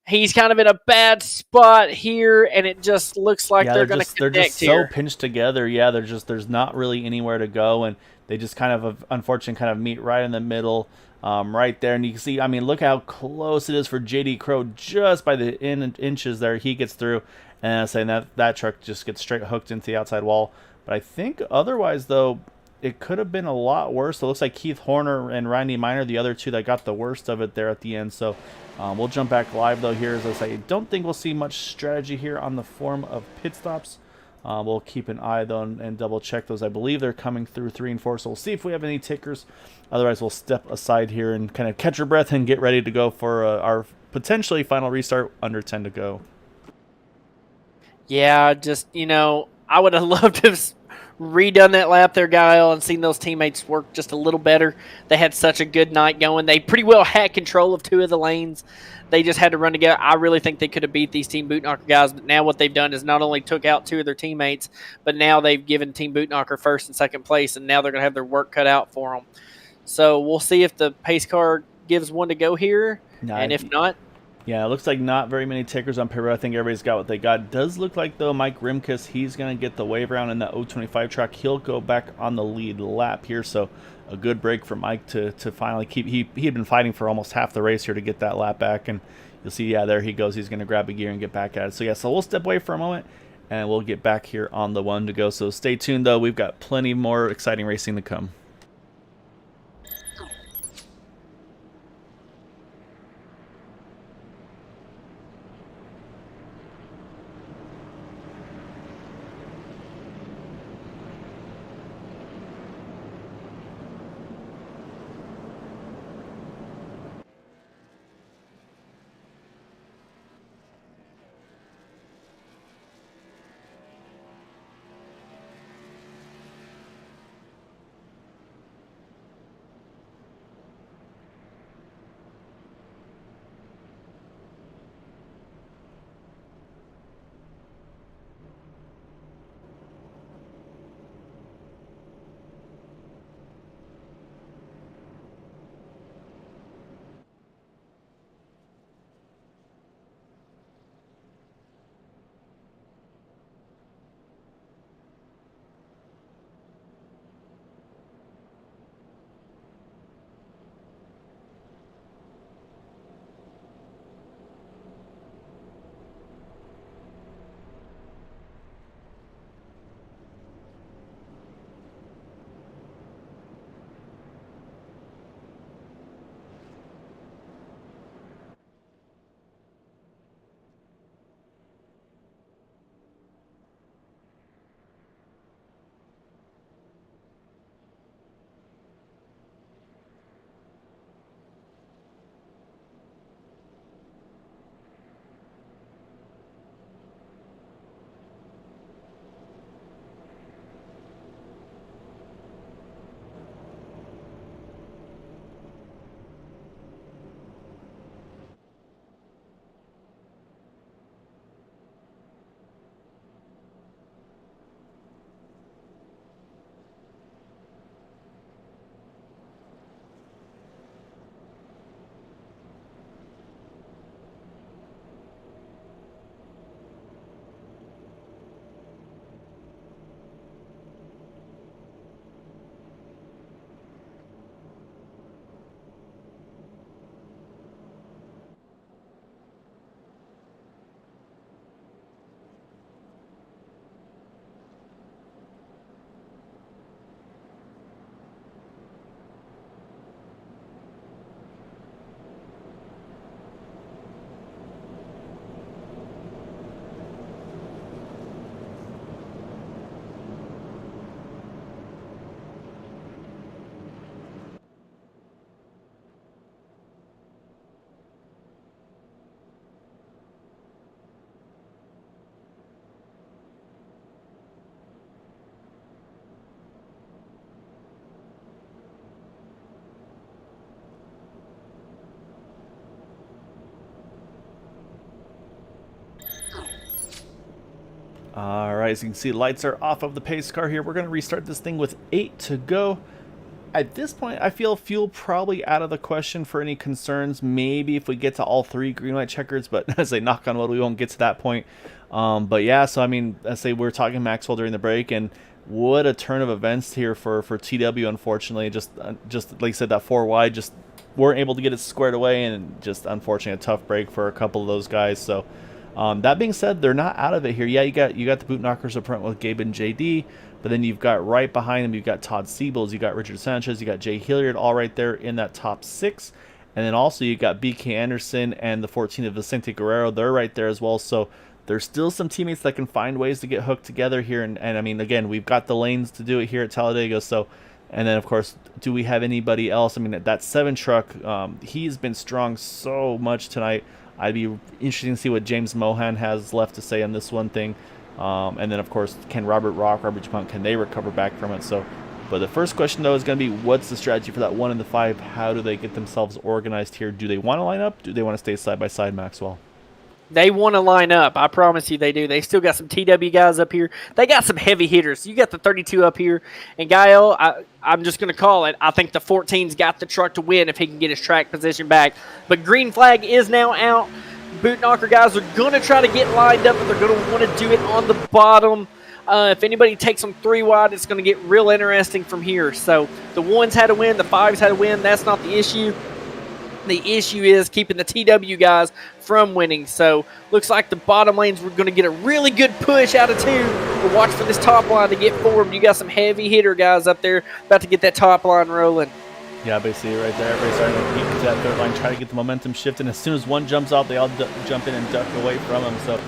He's kind of in a bad spot here, and it just looks like Yeah, they're going to they're just connect so here. pinched together. Yeah, there's not really anywhere to go, and they just kind of unfortunately kind of meet right in the middle, right there. And you can see, I mean, look how close it is for JD Crow, just by the inches there. He gets through, and I'm saying that truck just gets straight hooked into the outside wall. But I think otherwise though, it could have been a lot worse. It looks like Keith Horner and Randy Miner, the other two that got the worst of it there at the end. So we'll jump back live though here. As I say, don't think we'll see much strategy here on the form of pit stops. We'll keep an eye though and double check those. I believe they're coming through 3 and 4, so we'll see if we have any tickers. Otherwise, we'll step aside here and kind of catch our breath and get ready to go for our potentially final restart. Under 10 to go. Yeah, just, I would have loved to have redone that lap there, Guile, and seen those teammates work just a little better. They had such a good night going. They pretty well had control of 2 of the lanes. They just had to run together. I really think they could have beat these Team Bootknocker guys, but now what they've done is not only took out 2 of their teammates, but now they've given Team Bootknocker first and second place, and now they're going to have their work cut out for them. So we'll see if the pace car gives one to go here, and if not, yeah, it looks like not very many takers on Peru. I think everybody's got what they got. It does look like, though, Mike Rimkus, he's going to get the wave round in the 025 track. He'll go back on the lead lap here, so a good break for Mike to finally keep. He had been fighting for almost half the race here to get that lap back, and you'll see, yeah, there he goes. He's going to grab a gear and get back at it. So, yeah, so we'll step away for a moment, and we'll get back here on the 1 to go. So stay tuned, though. We've got plenty more exciting racing to come. All right, as you can see, lights are off of the pace car here. We're going to restart this thing with 8 to go. At this point, I feel fuel probably out of the question for any concerns. Maybe if we get to all 3 green light checkers, but as I knock on wood, we won't get to that point. But yeah, so I mean, I say we were talking Maxwell during the break, and what a turn of events here for TW. Unfortunately, just like I said, that 4 wide just weren't able to get it squared away, and just unfortunately a tough break for a couple of those guys. So that being said, they're not out of it here. Yeah, you got the boot knockers up front with Gabe and JD, but then you've got right behind them, you've got Todd Siebels, you got Richard Sanchez, you got Jay Hilliard, all right there in that top 6. And then also you got BK Anderson and the 14 of Vicente Guerrero. They're right there as well. So there's still some teammates that can find ways to get hooked together here. And I mean, again, we've got the lanes to do it here at Talladega. So, and then of course, do we have anybody else? I mean, that 7 truck, he's been strong so much tonight. I'd be interested to see what James Mohan has left to say on this one thing. And then, of course, can Robert Rock, Robert DuPont, can they recover back from it? So, but the first question, though, is going to be what's the strategy for that 1 and the 5? How do they get themselves organized here? Do they want to line up? Do they want to stay side by side, Maxwell? They want to line up. I promise you they do. They still got some TW guys up here. They got some heavy hitters. You got the 32 up here. And Gael, I'm just going to call it. I think the 14's got the truck to win if he can get his track position back. But green flag is now out. Boot knocker guys are going to try to get lined up, but they're going to want to do it on the bottom. If anybody takes them 3 wide, it's going to get real interesting from here. So the 1s had to win. The 5s had to win. That's not the issue. The issue is keeping the TW guys from winning. So looks like the bottom lanes were going to get a really good push out of 2. But watch for this top line to get formed. You got some heavy hitter guys up there about to get that top line rolling. Yeah, basically right there. Everybody's starting to peek to that 3rd line, try to get the momentum shifting. As soon as one jumps out, they all jump in and duck away from him. So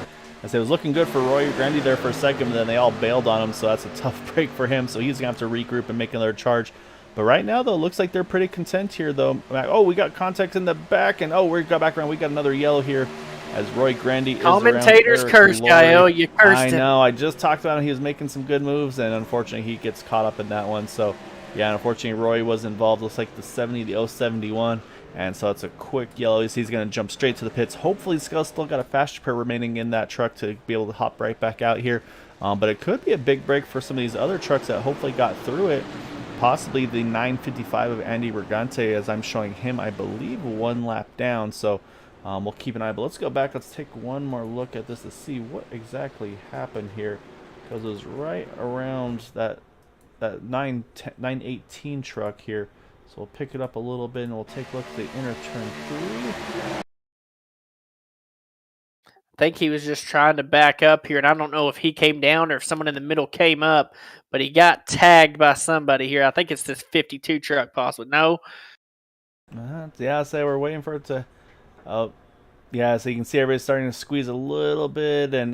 I say it was looking good for Roy Grandy there for a second, but then they all bailed on him. So that's a tough break for him. So he's going to have to regroup and make another charge. But right now, though, it looks like they're pretty content here, though. Oh, we got contact in the back, and oh, we got back around. We got another yellow here as Roy Grandy is Commentator's around. curse, Gael. You cursed him. I know. I just talked about him. He was making some good moves, and unfortunately, he gets caught up in that one. So, yeah, unfortunately, Roy was involved. Looks like the 70, the 071, and so it's a quick yellow. He's going to jump straight to the pits. Hopefully, still got a fast pair remaining in that truck to be able to hop right back out here. But it could be a big break for some of these other trucks that hopefully got through it. Possibly the 955 of Andy Brigante, as I'm showing him, I believe, 1 lap down. So we'll keep an eye. But let's go back. Let's take one more look at this to see what exactly happened here. Because it was right around that 918 truck here. So we'll pick it up a little bit, and we'll take a look at the inner turn 3. I think he was just trying to back up here, and I don't know if he came down or if someone in the middle came up, but he got tagged by somebody here. I think it's this 52 truck possibly. No? Yeah, so we're waiting for it to... yeah, so you can see everybody's starting to squeeze a little bit, and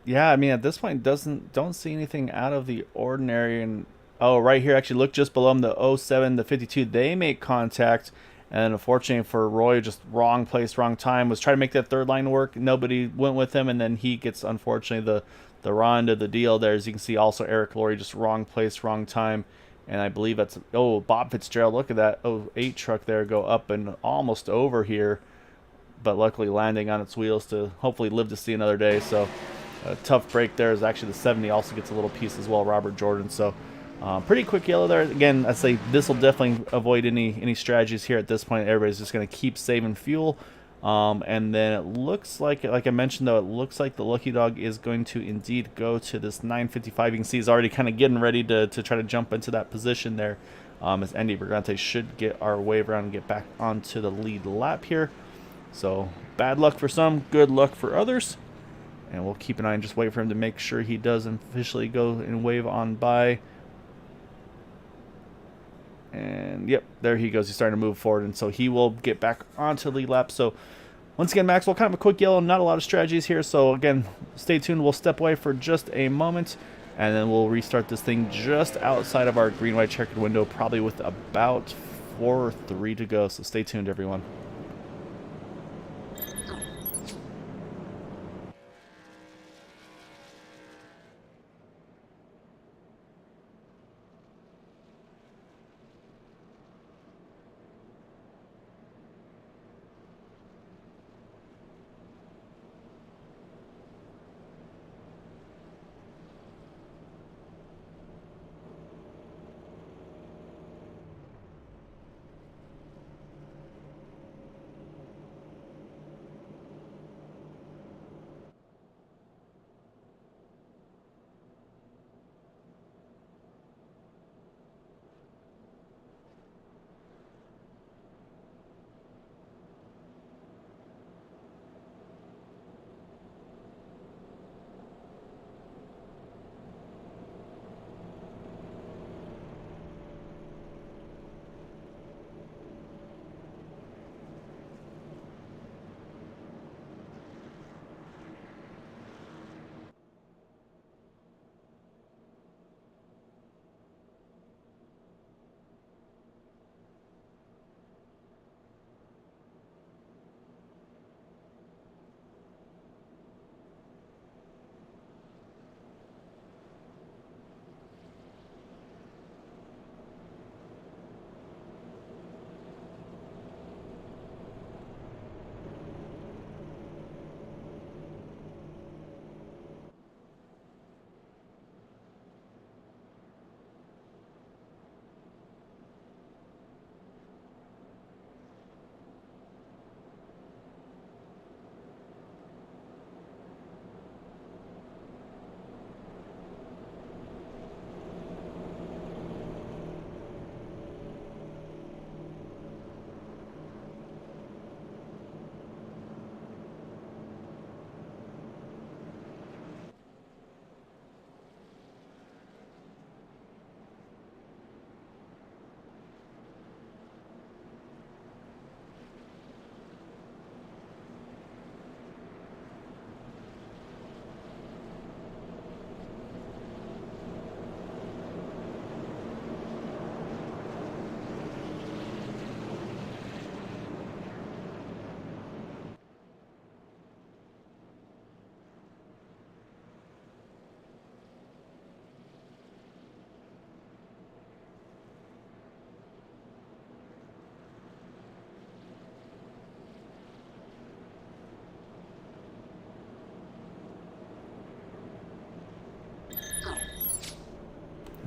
yeah, I mean, at this point, don't see anything out of the ordinary. And oh, right here, actually, look just below him, the 07, the 52, they make contact. And unfortunately for Roy, just wrong place, wrong time. Was trying to make that 3rd line work. Nobody went with him, and then he gets, unfortunately, the raw end of the deal there. As you can see, also Eric Laurie, just wrong place, wrong time. And I believe that's, oh, Bob Fitzgerald, look at that 08 truck there go up and almost over here. But luckily landing on its wheels to hopefully live to see another day. So a tough break there is actually the 70 also gets a little piece as well, Robert Jordan. So pretty quick yellow there. Again, I say this will definitely avoid any strategies here at this point. Everybody's just going to keep saving fuel. And then it looks like I mentioned, though, it looks like the Lucky Dog is going to indeed go to this 955. You can see he's already kind of getting ready to try to jump into that position there. As Andy Brigante should get our wave around and get back onto the lead lap here. So bad luck for some, good luck for others. And we'll keep an eye and just wait for him to make sure he does officially go and wave on by. And yep, there he goes. He's starting to move forward, and so he will get back onto the lead lap. So once again, Maxwell, kind of a quick yellow, not a lot of strategies here. So again, stay tuned. We'll step away for just a moment, and then we'll restart this thing just outside of our green-white checkered window, probably with about 4 or 3 to go. So stay tuned, everyone.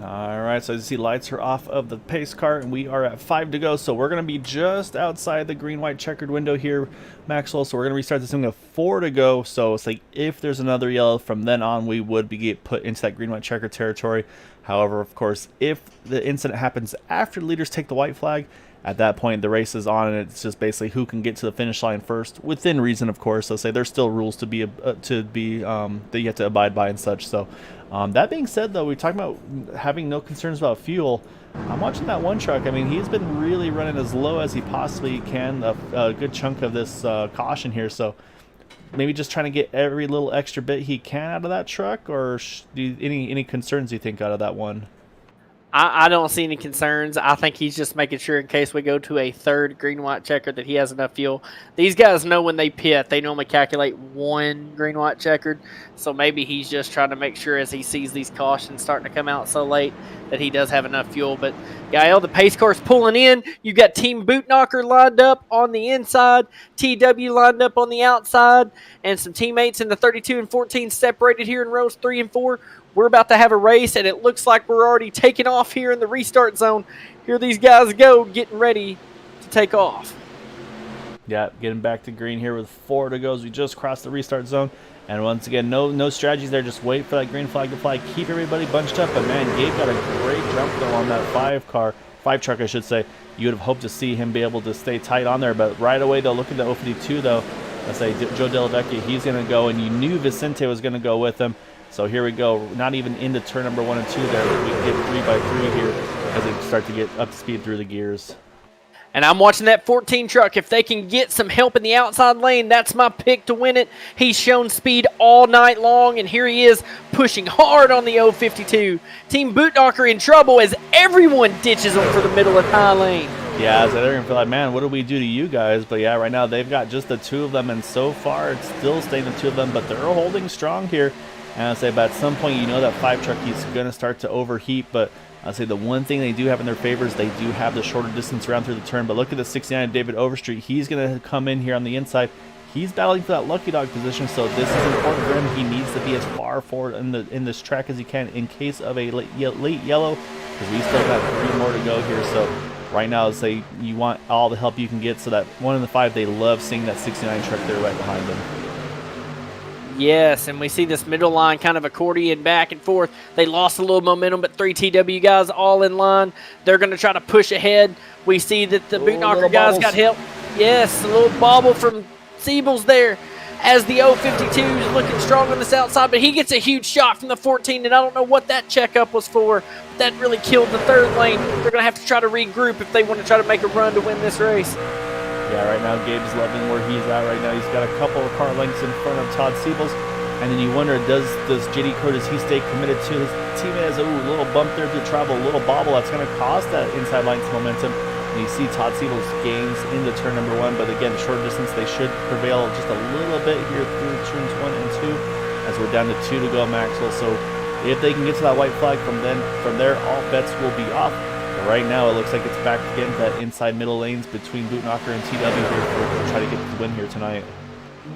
All right, so as you see, lights are off of the pace car, and we are at 5 to go. So we're going to be just outside the green-white checkered window here, Maxwell. So we're going to restart this thing with 4 to go. So it's like if there's another yellow from then on, we would be get put into that green-white checkered territory. However, of course, if the incident happens after the leaders take the white flag, at that point the race is on, and it's just basically who can get to the finish line first, within reason, of course. Let's say there's still rules to be that you have to abide by and such. So that being said, though, we're talking about having no concerns about fuel. I'm watching that one truck. I mean, he's been really running as low as he possibly can a good chunk of this caution here. So maybe just trying to get every little extra bit he can out of that truck, or any concerns you think out of that one? I don't see any concerns. I think he's just making sure in case we go to a third green-white checker that he has enough fuel. These guys know when they pit, they normally calculate one green-white checkered. So maybe he's just trying to make sure as he sees these cautions starting to come out so late that he does have enough fuel. But, Gael, the pace car's pulling in. You've got Team Bootknocker lined up on the inside, TW lined up on the outside, and some teammates in the 32 and 14 separated here in rows 3 and 4. We're about to have a race, and it looks like we're already taking off here in the restart zone. Here these guys go, getting ready to take off. Yeah, getting back to green here with 4 to go as we just crossed the restart zone. And once again, no strategies there. Just wait for that green flag to fly. Keep everybody bunched up. But, man, Gabe got a great jump, though, on that 5 truck, I should say. You would have hoped to see him be able to stay tight on there. But right away, though, look at the 052, though. Let's say Joe Delavecchia, he's going to go, and you knew Vicente was going to go with him. So here we go, not even into turn number 1 and 2 there, but we get 3x3 here as they start to get up to speed through the gears. And I'm watching that 14 truck. If they can get some help in the outside lane, that's my pick to win it. He's shown speed all night long, and here he is pushing hard on the 052. Team Bootknocker in trouble as everyone ditches him for the middle and high lane. Yeah, so they're going to feel like, man, what do we do to you guys? But yeah, right now they've got just the 2 of them, and so far it's still staying the 2 of them, but they're holding strong here. And I'll say, but at some point, you know that 5 truck, he's going to start to overheat. But I'll say the one thing they do have in their favor is they do have the shorter distance around through the turn. But look at the 69 of David Overstreet. He's going to come in here on the inside. He's battling for that lucky dog position, so this is important for him. He needs to be as far forward in this track as he can in case of a late yellow, because we still got 3 more to go here. So right now, I'll say you want all the help you can get. So that 1 in the 5, they love seeing that 69 truck there right behind them. Yes, and we see this middle line kind of accordion back and forth. They lost a little momentum, but 3 TW guys all in line. They're going to try to push ahead. We see that the Bootknocker guys got help. Yes, a little bobble from Siebels there as the 052 is looking strong on this outside, but he gets a huge shot from the 14, and I don't know what that checkup was for, but that really killed the 3rd lane. They're going to have to try to regroup if they want to try to make a run to win this race. Yeah, right now Gabe's loving where he's at right now. He's got a couple of car lengths in front of Todd Siebels. And then you wonder, does JD Crow, does he stay committed to his teammate? Has a little bump there to travel, a little bobble. That's going to cost that inside line's momentum. And you see Todd Siebels gains into turn number 1. But again, short distance, they should prevail just a little bit here through turns 1 and 2 as we're down to 2 to go, Maxwell. So if they can get to that white flag from there, all bets will be off. Right now, it looks like it's back again to that inside middle lanes between Bootknocker and TW here to try to get the win here tonight.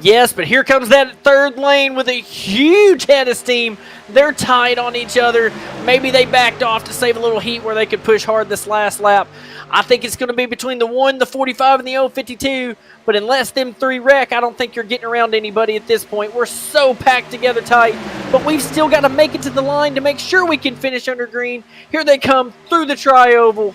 Yes, but here comes that 3rd lane with a huge head of steam. They're tied on each other. Maybe they backed off to save a little heat where they could push hard this last lap. I think it's going to be between the 1, the 45, and the 052. But unless them 3 wreck, I don't think you're getting around anybody at this point. We're so packed together tight. But we've still got to make it to the line to make sure we can finish under green. Here they come through the tri-oval.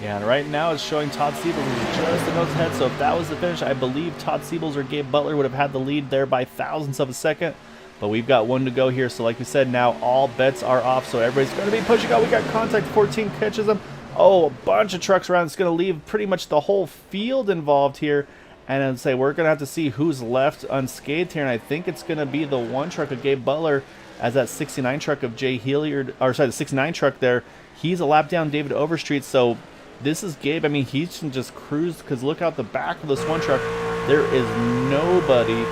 Yeah, and right now it's showing Todd Siebels is just a nose ahead. So if that was the finish, I believe Todd Siebels or Gabe Butler would have had the lead there by thousandths of a second. But we've got 1 to go here. So like we said, now all bets are off. So everybody's going to be pushing out. We got contact. 14 catches them. Oh, a bunch of trucks around. It's going to leave pretty much the whole field involved here. And I'd say we're going to have to see who's left unscathed here. And I think it's going to be the 1 truck of Gabe Butler as that 69 truck of Jay Hilliard. Or sorry, the 69 truck there. He's a lap down David Overstreet. So this is Gabe. I mean, he can just cruise because look out the back of this 1 truck. There is nobody.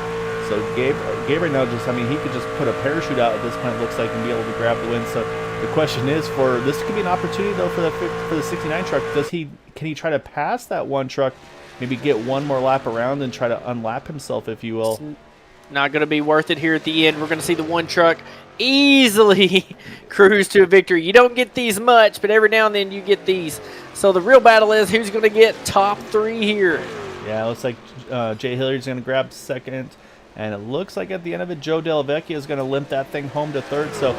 So Gabe right now just, I mean, he could just put a parachute out at this point, it looks like, and be able to grab the win. So the question is, for this could be an opportunity though for the 69 truck. Can he try to pass that 1 truck, maybe get 1 more lap around and try to unlap himself, if you will? Not going to be worth it here at the end. We're going to see the one truck easily cruise to a victory. You don't get these much, but every now and then you get these. So the real battle is who's going to get top 3 here. Yeah, it looks like Jay Hilliard's going to grab second. And it looks like at the end of it, Joe Dellavecchia is going to limp that thing home to third. So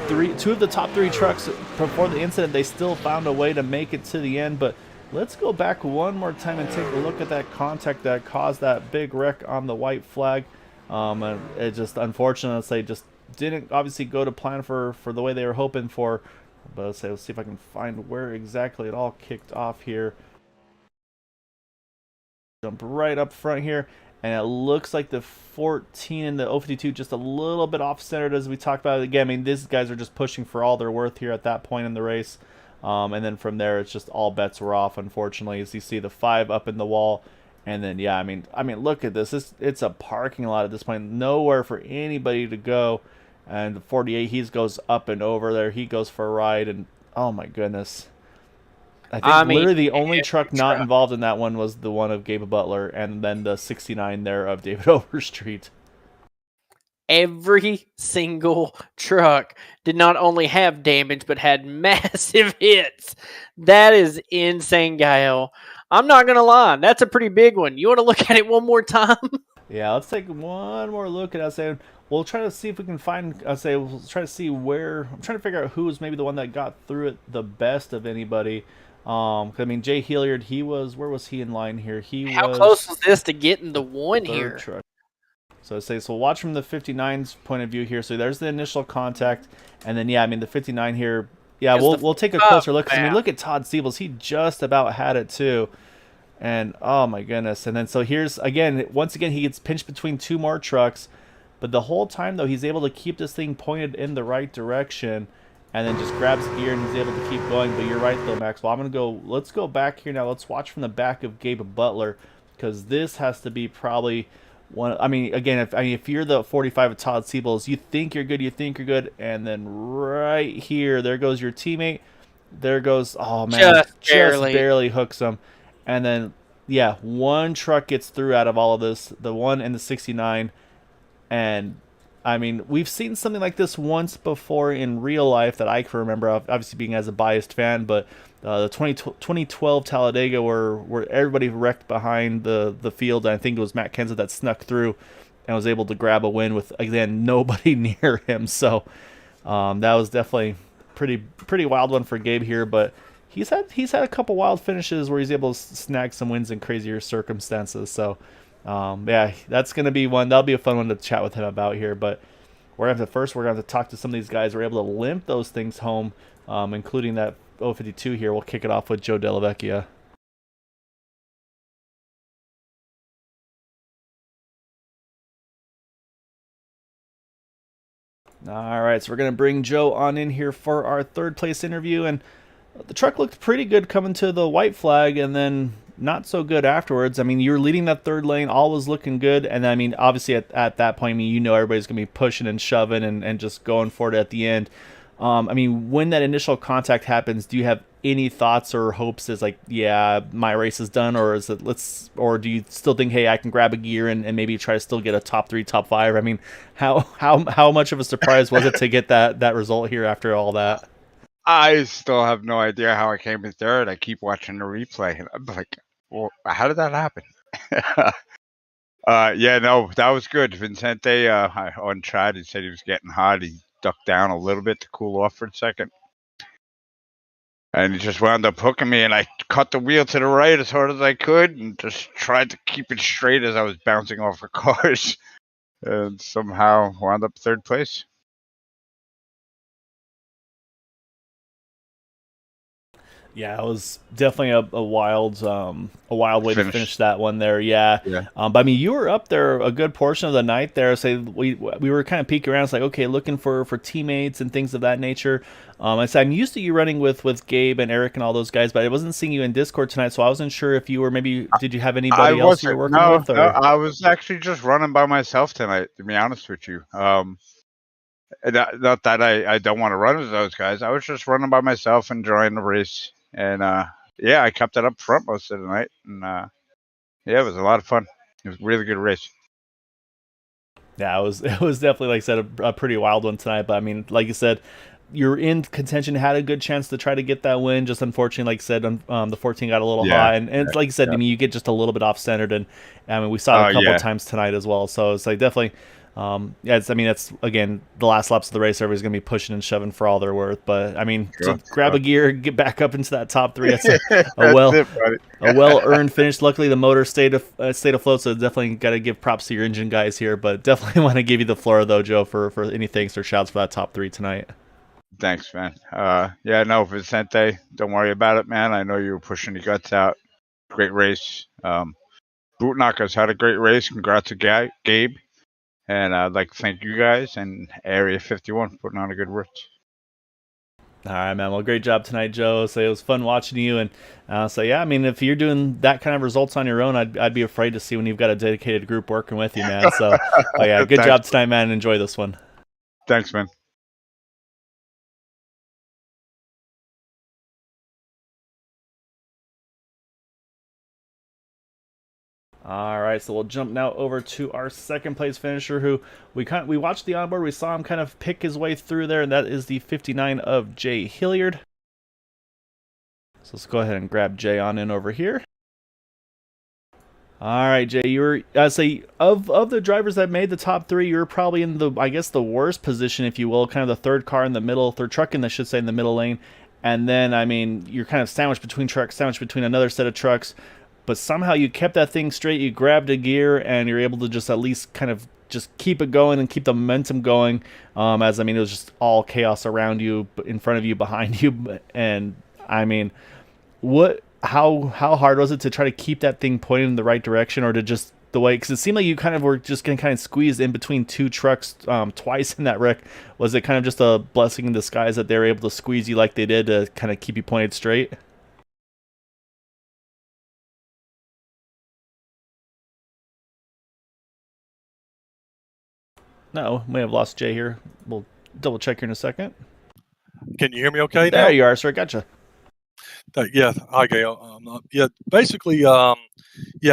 2 of the top 3 trucks before the incident, they still found a way to make it to the end. But let's go back one more time and take a look at that contact that caused that big wreck on the white flag. And it just, unfortunate, they just didn't obviously go to plan for the way they were hoping for. But let's see if I can find where exactly it all kicked off here. Jump right up front here. And it looks like the 14 and the 052 just a little bit off-centered as we talked about it. Again, I mean, these guys are just pushing for all their worth here at that point in the race. And then from there, it's just all bets were off, unfortunately, as you see the 5 up in the wall. And then, yeah, I mean, look at this. It's a parking lot at this point. Nowhere for anybody to go. And the 48, he goes up and over there. He goes for a ride. And, oh, my goodness. I think literally the only truck not involved in that one was the one of Gabe Butler, and then the 69 there of David Overstreet. Every single truck did not only have damage, but had massive hits. That is insane, Gael. I'm not going to lie. That's a pretty big one. You want to look at it one more time? Yeah, let's take one more look at it. We'll try to see if we can find, we'll try to see where, I'm trying to figure out who was maybe the one that got through it the best of anybody. I mean, Jay Hilliard, where was he in line here? How close was this to getting the one here? Truck. So watch from the 59's point of view here. So there's the initial contact, and then yeah, I mean the 59 here. Yeah, we'll take a closer look. I mean, look at Todd Siebels. He just about had it too, and oh my goodness. And then so here's once again he gets pinched between 2 more trucks, but the whole time though he's able to keep this thing pointed in the right direction. And then just grabs gear and he's able to keep going. But you're right though, Maxwell. Let's go back here now. Let's watch from the back of Gabe Butler, because this has to be probably one. I mean, again, if you're the 45 of Todd Siebels, you think you're good, and then right here, there goes your teammate. There goes, oh man, just barely hooks him. And then yeah, one truck gets through out of all of this, the one in the 69, and I mean, we've seen something like this once before in real life that I can remember, obviously being as a biased fan, but the 2012 Talladega where everybody wrecked behind the field, and I think it was Matt Kenseth that snuck through and was able to grab a win with, again, nobody near him. So that was definitely pretty wild one for Gabe here, but he's had a couple wild finishes where he's able to snag some wins in crazier circumstances. So yeah, that's gonna be one. That'll be a fun one to chat with him about here. But we're gonna have to talk to some of these guys who are able to limp those things home, including that 052 here. We'll kick it off with Joe Dellavecchia. All right, so we're gonna bring Joe on in here for our 3rd place interview, and the truck looked pretty good coming to the white flag, and then not so good afterwards. I mean, you were leading that 3rd lane, all was looking good, and I mean, obviously at that point, I mean, everybody's gonna be pushing and shoving and just going for it at the end. I mean, when that initial contact happens, do you have any thoughts or hopes as like, yeah, my race is done, or or do you still think, hey, I can grab a gear and maybe try to still get a top 3, top 5? I mean, how much of a surprise was it to get that result here after all that? I still have no idea how I came in 3rd. I keep watching the replay, and I'm like, well, how did that happen? Yeah, no, that was good. Vincente on chat, he said he was getting hot. He ducked down a little bit to cool off for a second. And he just wound up hooking me, and I cut the wheel to the right as hard as I could and just tried to keep it straight as I was bouncing off of cars. And somehow wound up 3rd place. Yeah, it was definitely a wild way to finish that one there. Yeah. But I mean, you were up there a good portion of the night there. So we were kind of peeking around. It's like, okay, looking for teammates and things of that nature. I said I'm used to you running with Gabe and Eric and all those guys, but I wasn't seeing you in Discord tonight, so I wasn't sure if you were did you have anybody else you were working with? Or? No, I was actually just running by myself tonight, to be honest with you. Not that I don't want to run with those guys. I was just running by myself, enjoying the race. And yeah, I kept it up front most of the night, and yeah, it was a lot of fun. It was a really good race. Yeah, it was definitely, like I said, a pretty wild one tonight. But I mean, like you said, you're in contention, had a good chance to try to get that win. Just unfortunately, like I said, the 14 got a little Yeah. high, and it's like you said, Yeah. I mean, you get just a little bit off centered, and I mean, we saw it Oh a couple of yeah. times tonight as well. So it's like definitely, yeah. I mean, that's again the last laps of the race. Everybody's gonna be pushing and shoving for all they're worth. But I mean, to Sure. grab a gear, get back up into that top three. That's a That's well it, buddy. a well earned finish. Luckily, the motor stayed afloat, so definitely got to give props to your engine guys here. But definitely want to give you the floor though, Joe, for any thanks or shouts for that top three tonight. Thanks, man. Yeah, no, Vicente, don't worry about it, man. I know you were pushing your guts out. Great race. Boot Knockers had a great race. Congrats to Gabe. And I'd like to thank you guys and Area 51 for putting on a good race. All right, man. Well, great job tonight, Joe. So it was fun watching you, and so yeah, I mean, if you're doing that kind of results on your own, I'd be afraid to see when you've got a dedicated group working with you, man. So, but yeah, good job tonight, man. Enjoy this one. Thanks, man. All right, so we'll jump now over to our second place finisher, who we watched the onboard. We saw him kind of pick his way through there, and that is the 59 of Jay Hilliard. So let's go ahead and grab Jay on in over here. All right, Jay, you were say of the drivers that made the top three, you were probably in the, I guess, the worst position, if you will, kind of the third car in the middle, third truck in, I should say, in the middle lane, and then I mean you're kind of sandwiched between trucks, sandwiched between another set of trucks, but somehow you kept that thing straight. You grabbed a gear, and you're able to just at least kind of just keep it going and keep the momentum going. As I mean, it was just all chaos around you, in front of you, behind you, and I mean, what? How hard was it to try to keep that thing pointed in the right direction, or to just the way? Because it seemed like you kind of were just getting kind of squeezed in between two trucks twice in that wreck. Was it kind of just a blessing in disguise that they were able to squeeze you like they did to kind of keep you pointed straight? No, may have lost Jay here. We'll double check here in a second. Can you hear me okay There now? you are, sir. Gotcha. Yeah. Hi, Gail. Yeah, basically, yeah,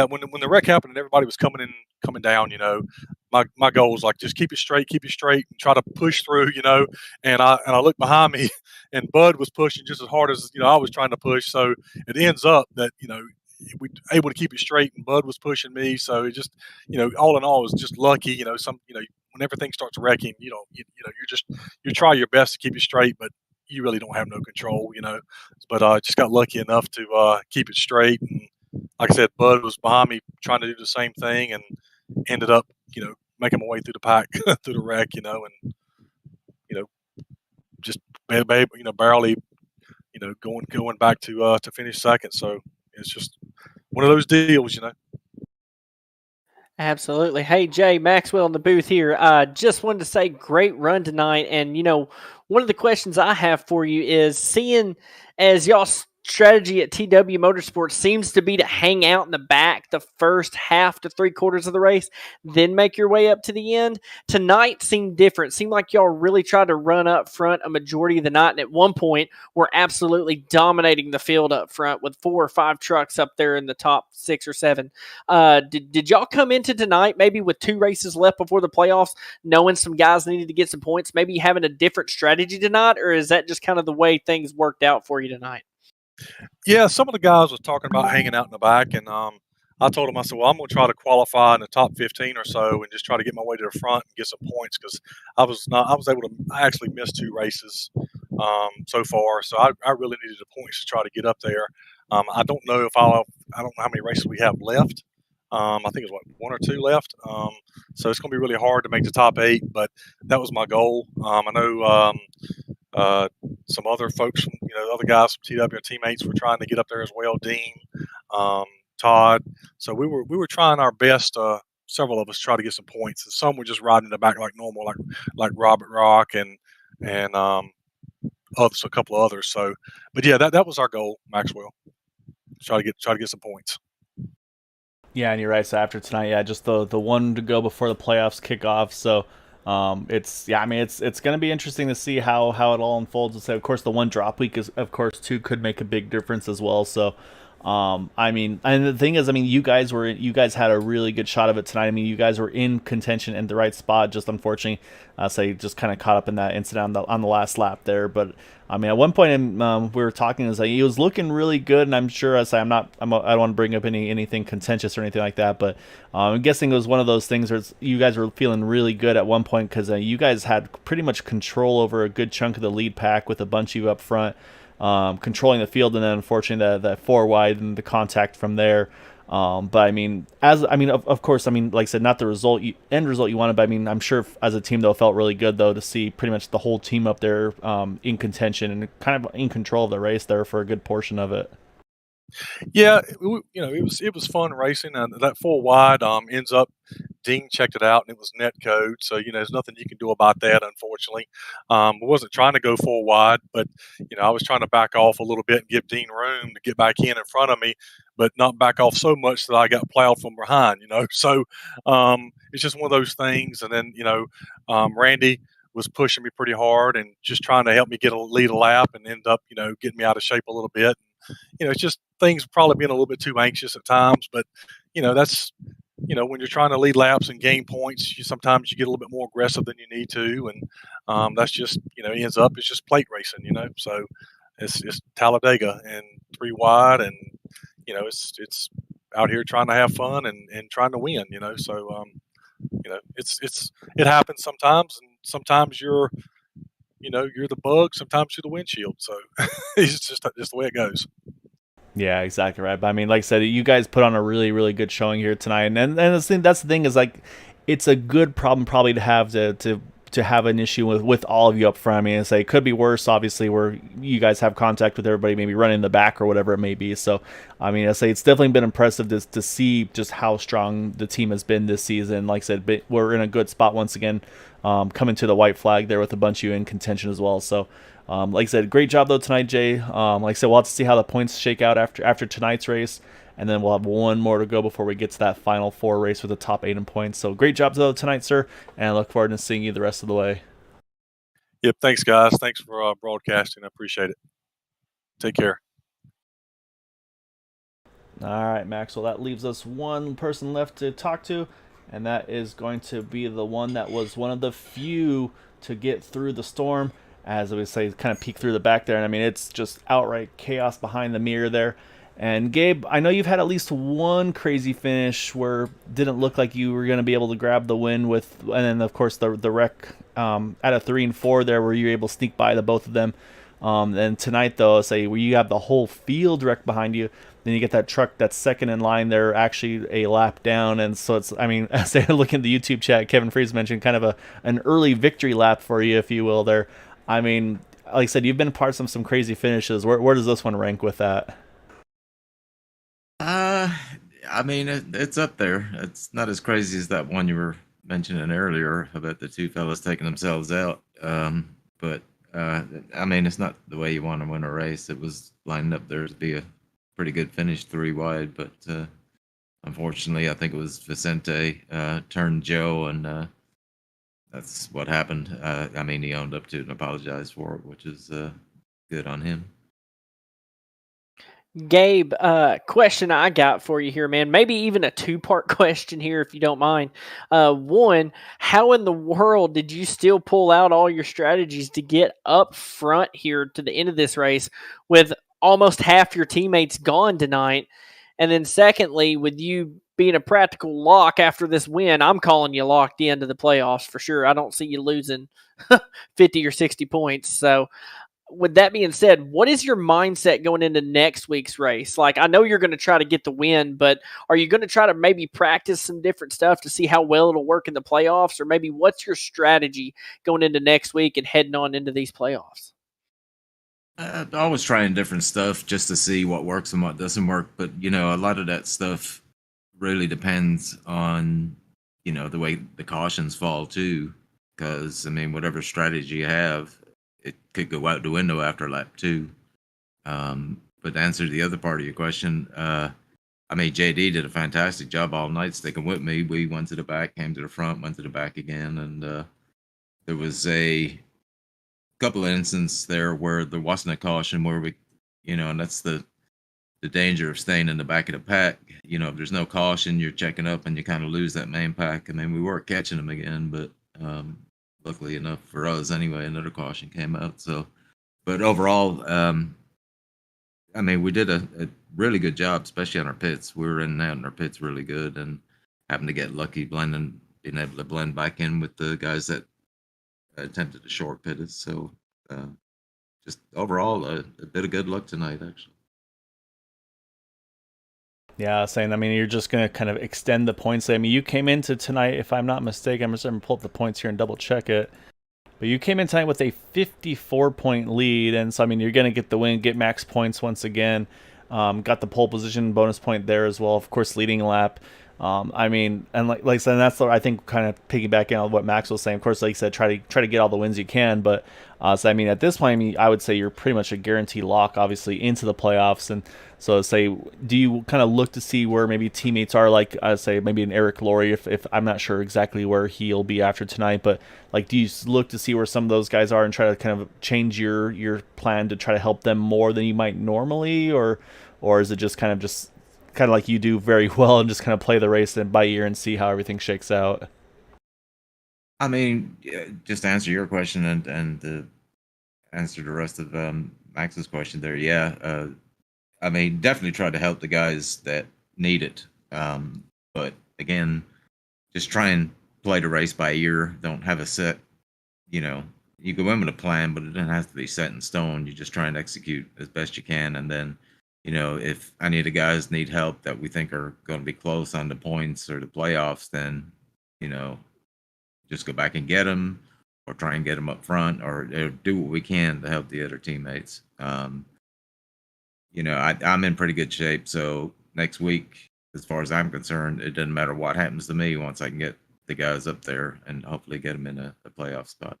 when the wreck happened and everybody was coming down, my goal was like just keep it straight, and try to push through, And I looked behind me, and Bud was pushing just as hard as I was trying to push. So it ends up that we able to keep it straight, and Bud was pushing me. So it just all in all, it was just lucky. When everything starts wrecking, you try your best to keep it straight, but you really don't have no control. But I just got lucky enough to keep it straight. And like I said, Bud was behind me trying to do the same thing, and ended up, making my way through the pack, through the wreck, and you know, just barely, going back to finish second. So it's just one of those deals. Absolutely. Hey, Jay, Maxwell in the booth here. Just wanted to say great run tonight. And, one of the questions I have for you is seeing as y'all's strategy at TW Motorsports seems to be to hang out in the back the first half to 3/4 of the race, then make your way up to the end. Tonight seemed different. Seemed like y'all really tried to run up front a majority of the night. And at one point, were absolutely dominating the field up front with 4 or 5 trucks up there in the top 6 or 7. Did y'all come into tonight maybe with 2 races left before the playoffs, knowing some guys needed to get some points, maybe having a different strategy tonight, or is that just kind of the way things worked out for you tonight? Yeah, some of the guys was talking about hanging out in the back, and I told them, I said, well, I'm going to try to qualify in the top 15 or so, and just try to get my way to the front and get some points, because I actually missed 2 races so far, so I really needed the points to try to get up there. I don't know I don't know how many races we have left. I think it's 1 or 2 left. So it's going to be really hard to make the top 8, but that was my goal. I know some other folks, other guys from TW and teammates were trying to get up there as well. Dean, Todd. So we were trying our best. Several of us try to get some points, and some were just riding in the back like normal, like Robert Rock and others, a couple of others. So, but yeah, that was our goal, Maxwell. Try to get some points. Yeah, and you're right. So after tonight, yeah, just the one to go before the playoffs kick off. So it's going to be interesting to see how it all unfolds. So of course, the one drop week is of course too could make a big difference as well. So I mean, and the thing is, I mean, you guys had a really good shot of it tonight. I mean, you guys were in contention in the right spot. Just unfortunately, so you just kind of caught up in that incident on the last lap there. But I mean, at one point, we were talking, is like he was looking really good, and I'm sure I don't want to bring up anything contentious or anything like that, but I'm guessing it was one of those things where you guys were feeling really good at one point because you guys had pretty much control over a good chunk of the lead pack with a bunch of you up front, controlling the field, and then unfortunately that four wide and the contact from there. But I mean, of course, I mean, like I said, not the end result you wanted, but I mean, I'm sure as a team though, it felt really good though to see pretty much the whole team up there in contention and kind of in control of the race there for a good portion of it. Yeah, it was fun racing, and that four wide ends up. Dean checked it out, and it was net code, so there's nothing you can do about that, unfortunately. I wasn't trying to go four wide, but I was trying to back off a little bit and give Dean room to get back in front of me, but not back off so much that I got plowed from behind. So it's just one of those things. And then Randy was pushing me pretty hard and just trying to help me lead a lap, and end up getting me out of shape a little bit. It's just things probably being a little bit too anxious at times, but that's when you're trying to lead laps and gain points, sometimes you get a little bit more aggressive than you need to, and that's just ends up it's just plate racing. So it's Talladega and three wide, and it's out here trying to have fun and trying to win. So it happens sometimes, and sometimes you're the bug, sometimes you're the windshield. So it's just the way it goes. Yeah, exactly right. But I mean, like I said, you guys put on a really, really good showing here tonight, and that's the thing is like, it's a good problem probably to have to have an issue with all of you up front. I mean, it could be worse, obviously, where you guys have contact with everybody, maybe running in the back or whatever it may be. So, I mean, it's definitely been impressive to see just how strong the team has been this season. Like I said, we're in a good spot once again, coming to the white flag there with a bunch of you in contention as well. So. Like I said, great job though tonight, Jay. Like I said, we'll have to see how the points shake out after tonight's race, and then we'll have one more to go before we get to that final four race with the top 8 in points. So great job though tonight, sir, and I look forward to seeing you the rest of the way. Yep, thanks guys. Thanks for broadcasting. I appreciate it. Take care. All right, Maxwell. That leaves us one person left to talk to, and that is going to be the one that was one of the few to get through the storm. As we say, kind of peek through the back there. And I mean, it's just outright chaos behind the mirror there. And Gabe, I know you've had at least one crazy finish where it didn't look like you were going to be able to grab the win with, and then of course the wreck out of 3 and 4 there where you were able to sneak by the both of them. And tonight though, say where you have the whole field wreck behind you, then you get that truck that's second in line there, actually a lap down, and so it's, I mean, as I look at the YouTube chat, Kevin Freeze mentioned kind of an early victory lap for you, if you will, there. I mean, like I said, you've been part of some crazy finishes. Where does this one rank with that? I mean, it's up there. It's not as crazy as that one you were mentioning earlier about the two fellas taking themselves out. But I mean, it's not the way you want to win a race. It was lined up there to be a pretty good finish 3 wide, but unfortunately, I think it was Vicente turned Joe, and that's what happened. I mean, he owned up to it and apologized for it, which is good on him. Gabe, question I got for you here, man. Maybe even a 2-part question here, if you don't mind. One, how in the world did you still pull out all your strategies to get up front here to the end of this race with almost half your teammates gone tonight? And then secondly, with you being a practical lock after this win, I'm calling you locked into the playoffs for sure. I don't see you losing 50 or 60 points. So with that being said, what is your mindset going into next week's race? Like, I know you're going to try to get the win, but are you going to try to maybe practice some different stuff to see how well it'll work in the playoffs? Or maybe what's your strategy going into next week and heading on into these playoffs? Always trying different stuff just to see what works and what doesn't work. But, a lot of that stuff really depends on, the way the cautions fall too. Because, I mean, whatever strategy you have, it could go out the window after lap 2. But to answer the other part of your question, I mean, JD did a fantastic job all night sticking with me. We went to the back, came to the front, went to the back again. And there was a couple of instances there where there wasn't a caution where we, and that's the the danger of staying in the back of the pack. You know, if there's no caution, you're checking up and you kind of lose that main pack. I mean, we were catching them again, but luckily enough for us anyway, another caution came out. So, but overall, I mean, we did a really good job, especially on our pits. We were in and out in our pits really good, and happened to get lucky being able to blend back in with the guys that attempted to short pit us. So, just overall, a bit of good luck tonight, actually. Yeah, saying, I mean, you're just going to kind of extend the points. I mean, you came into tonight, if I'm not mistaken, I'm just going to pull up the points here and double check it. But you came in tonight with a 54-point lead, and so, I mean, you're going to get the win, get max points once again. Got the pole position bonus point there as well, of course, leading lap. I mean, and like I said, and that's I think kind of piggybacking on what Max was saying. Of course, like you said, try to get all the wins you can. But so I mean, at this point, I mean, I would say you're pretty much a guaranteed lock, obviously, into the playoffs. And so, say, do you kind of look to see where maybe teammates are? Like, I say maybe an Eric Laurie, if I'm not sure exactly where he'll be after tonight, but like, do you look to see where some of those guys are and try to kind of change your plan to try to help them more than you might normally, or is it just kind of like you do very well and just kind of play the race and by ear and see how everything shakes out? I mean, just to answer your question and answer the rest of Max's question there, yeah. I mean, definitely try to help the guys that need it. But again, just try and play the race by ear. Don't have a set, you know, you go in with a plan, but it doesn't have to be set in stone. You just try and execute as best you can. And then, you know, if any of the guys need help that we think are going to be close on the points or the playoffs, then, you know, just go back and get them, or try and get them up front, or do what we can to help the other teammates. You know, I'm in pretty good shape. So next week, as far as I'm concerned, it doesn't matter what happens to me once I can get the guys up there and hopefully get them in a playoff spot.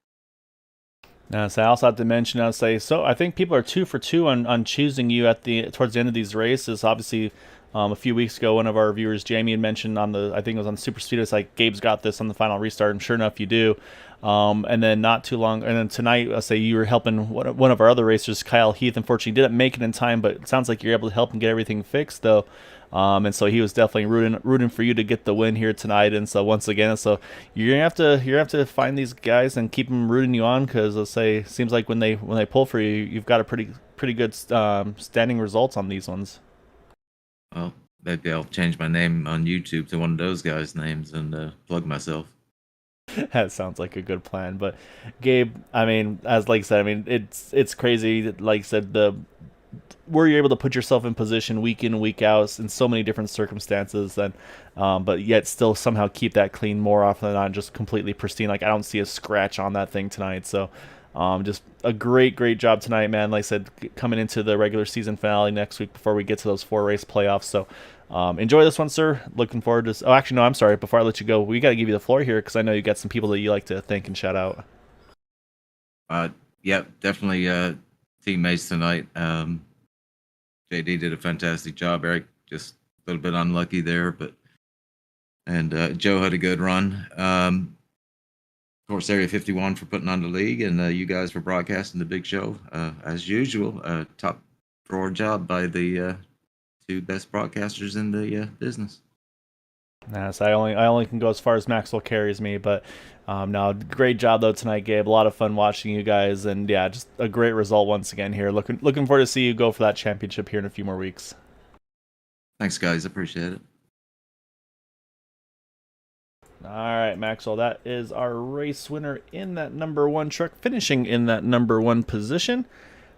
So I also have to mention, I'll say, so I think people are 2 for 2 on choosing you towards the end of these races. Obviously, a few weeks ago, one of our viewers, Jamie, had mentioned I think it was on Super Speedway, it's like, Gabe's got this on the final restart, and sure enough, you do. And then not too long, and then tonight, I'll say you were helping one of our other racers, Kyle Heath. Unfortunately, didn't make it in time, but it sounds like you're able to help him get everything fixed, though. And so he was definitely rooting for you to get the win here tonight. And so once again, so you're gonna have to find these guys and keep them rooting you on, because let's say, seems like when they pull for you, you've got a pretty good standing results on these ones. Well, maybe I'll change my name on YouTube to one of those guys' names and plug myself. That sounds like a good plan. But Gabe, I mean, like I said, I mean, it's crazy. Like I said, where you're able to put yourself in position week in, week out in so many different circumstances, and but yet still somehow keep that clean more often than not, just completely pristine. Like, I don't see a scratch on that thing tonight. So just a great job tonight, man. Like I said, coming into the regular season finale next week before we get to those 4 race playoffs. So enjoy this one, sir. Looking forward to. Oh, actually, no, I'm sorry. Before I let you go, we got to give you the floor here, because I know you got some people that you like to thank and shout out. Yeah, definitely teammates tonight. JD did a fantastic job. Eric just a little bit unlucky there, and Joe had a good run. Of course, Area 51 for putting on the league, and you guys for broadcasting the big show. As usual, top drawer job by the 2 best broadcasters in the business. So I only can go as far as Maxwell carries me, but no, great job though tonight, Gabe. A lot of fun watching you guys, and yeah, just a great result once again here. Looking forward to see you go for that championship here in a few more weeks. Thanks, guys. Appreciate it. All right, Maxwell, that is our race winner in that number 1 truck, finishing in that number 1 position.